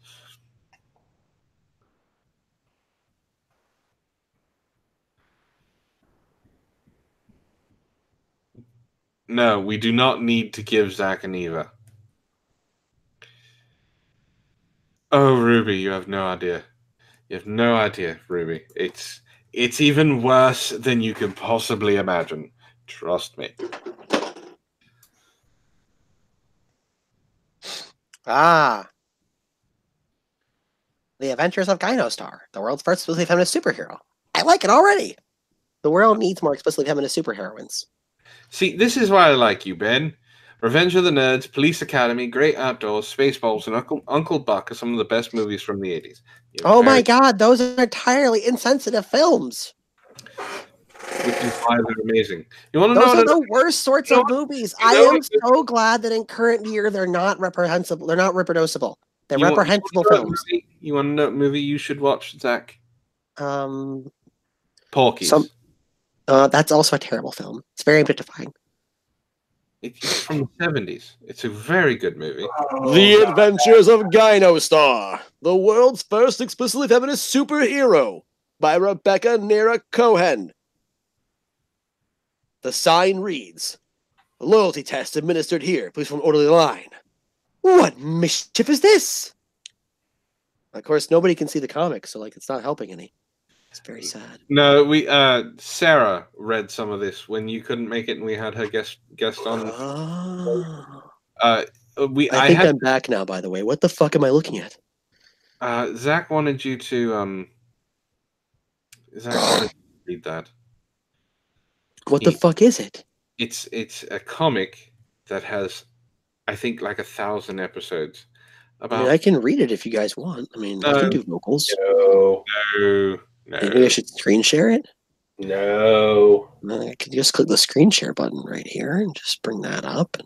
No, we do not need to give Zach and Eva. Oh, Ruby, you have no idea. You have no idea, Ruby. It's even worse than you could possibly imagine. Trust me. Ah. The Adventures of Gyno Star, the world's first explicitly feminist superhero. I like it already. The world needs more explicitly feminist superheroines. See, this is why I like you, Ben. Revenge of the Nerds, Police Academy, Great Outdoors, Spaceballs, and Uncle Buck are some of the best movies from the 80s. Oh my god, those are entirely insensitive films. Which is why they're amazing. You want to those know are the worst sorts of movies. I am so glad that in current year they're not reprehensible. They're not reproducible. They're reprehensible films. You want to know what movie you should watch, Zach? Porky's. That's also a terrible film. It's very objectifying. It's from the 70s. It's a very good movie. The Adventures of Gyno Star, the world's first explicitly feminist superhero, by Rebecca Nera Cohen. The sign reads, "Loyalty test administered here. Please from orderly line." What mischief is this? Of course, nobody can see the comic, so it's not helping any. It's very sad. No, we Sarah read some of this when you couldn't make it, and we had her guest on. I think I'm back now. By the way, what the fuck am I looking at? Zach wanted you to Zach wanted you to read that. What the fuck is it? It's a comic that has, I think, like 1,000 episodes. I mean, I can read it if you guys want. I mean, I can do vocals. No. Maybe I should screen share it. No. I could just click the screen share button right here and just bring that up.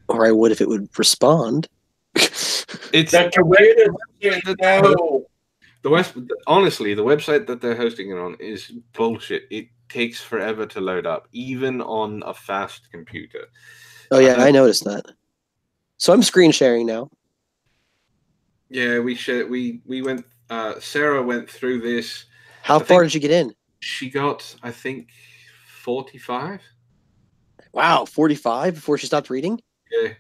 Or I would if it would respond. It's The computer. No. honestly, the website that they're hosting it on is bullshit. It takes forever to load up, even on a fast computer. Oh yeah, I noticed that. So I'm screen sharing now. Yeah, we went. Sarah went through this. How far did you get in? She got, I think, 45. Wow, 45 before she stopped reading? Yeah.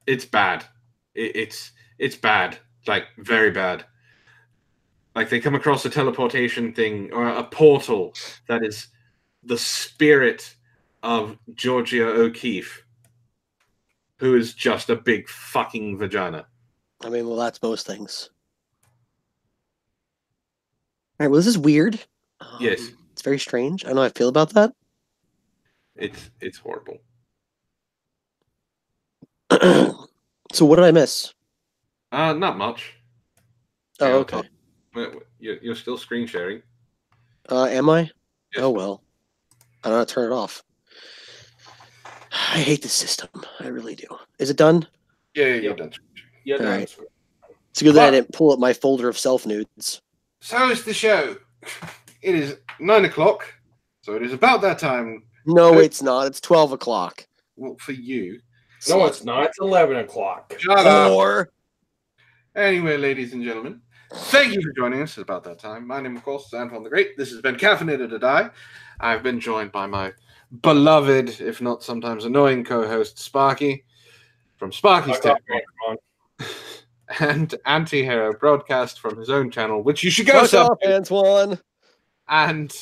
It's bad. It's bad. Like, very bad. Like, they come across a teleportation thing or a portal that is the spirit of Georgia O'Keeffe, who is just a big fucking vagina. I mean, well, that's most things. All right, well, this is weird. Yes. It's very strange. I don't know how I feel about that. It's horrible. So what did I miss? Not much. Oh, Yeah, okay. You're still screen sharing. Am I? Yes. Oh, well. I don't know how to turn it off. I hate this system. I really do. Is it done? Yeah, you're done. Yeah, All right. It's good that I didn't pull up my folder of self nudes. So is the show. It is 9 o'clock, so it is about that time. No, it's not. It's 12 o'clock. Well, for you. No, it's not. It's 11 o'clock. Shut up. Or Anyway, ladies and gentlemen, thank you for joining us at about that time. My name, of course, is Antoine the Great. This has been Caffeinated to Die. I've been joined by my beloved, if not sometimes annoying, co-host Sparky from Sparky's Tech and Anti-Hero broadcast from his own channel, which you should go shut sub up, Antoine. and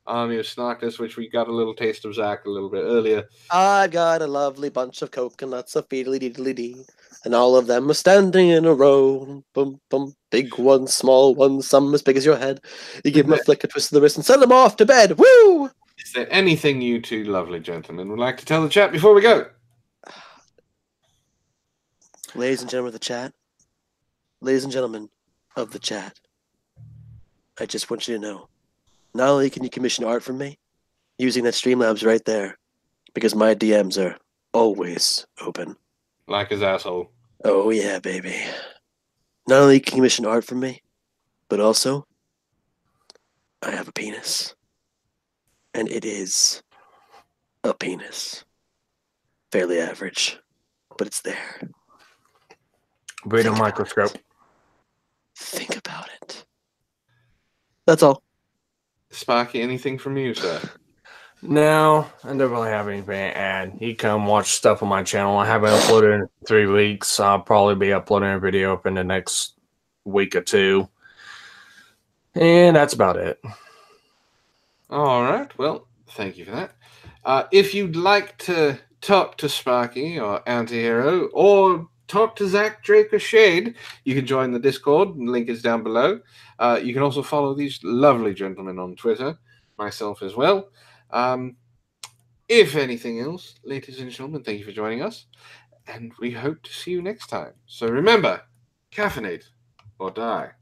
Army of Snarkness, which we got a little taste of Zach a little bit earlier. I've got a lovely bunch of coconuts, a feedly diddly dee, and all of them are standing in a row. Boom, boom, big ones, small ones, some as big as your head. You give them a flick, a twist of the wrist, and send them off to bed. Woo! Is there anything you two lovely gentlemen would like to tell the chat before we go? Ladies and gentlemen of the chat, ladies and gentlemen of the chat, I just want you to know, not only can you commission art from me, using that Streamlabs right there, because my DMs are always open. Like his asshole. Oh yeah, baby. Not only can you commission art from me, but also, I have a penis. And it is a penis. Fairly average, but it's there. Read a microscope. Think about it. That's all. Sparky, anything from you, sir? No, I don't really have anything to add. You come watch stuff on my channel. I haven't uploaded in 3 weeks. I'll probably be uploading a video up in the next week or two. And that's about it. All right. Well, thank you for that. If you'd like to talk to Sparky or Anti-Hero or talk to Zach, Drake, or Shade, you can join the Discord. The link is down below. You can also follow these lovely gentlemen on Twitter, myself as well. If anything else, ladies and gentlemen, thank you for joining us, and we hope to see you next time. So remember, caffeinate or die.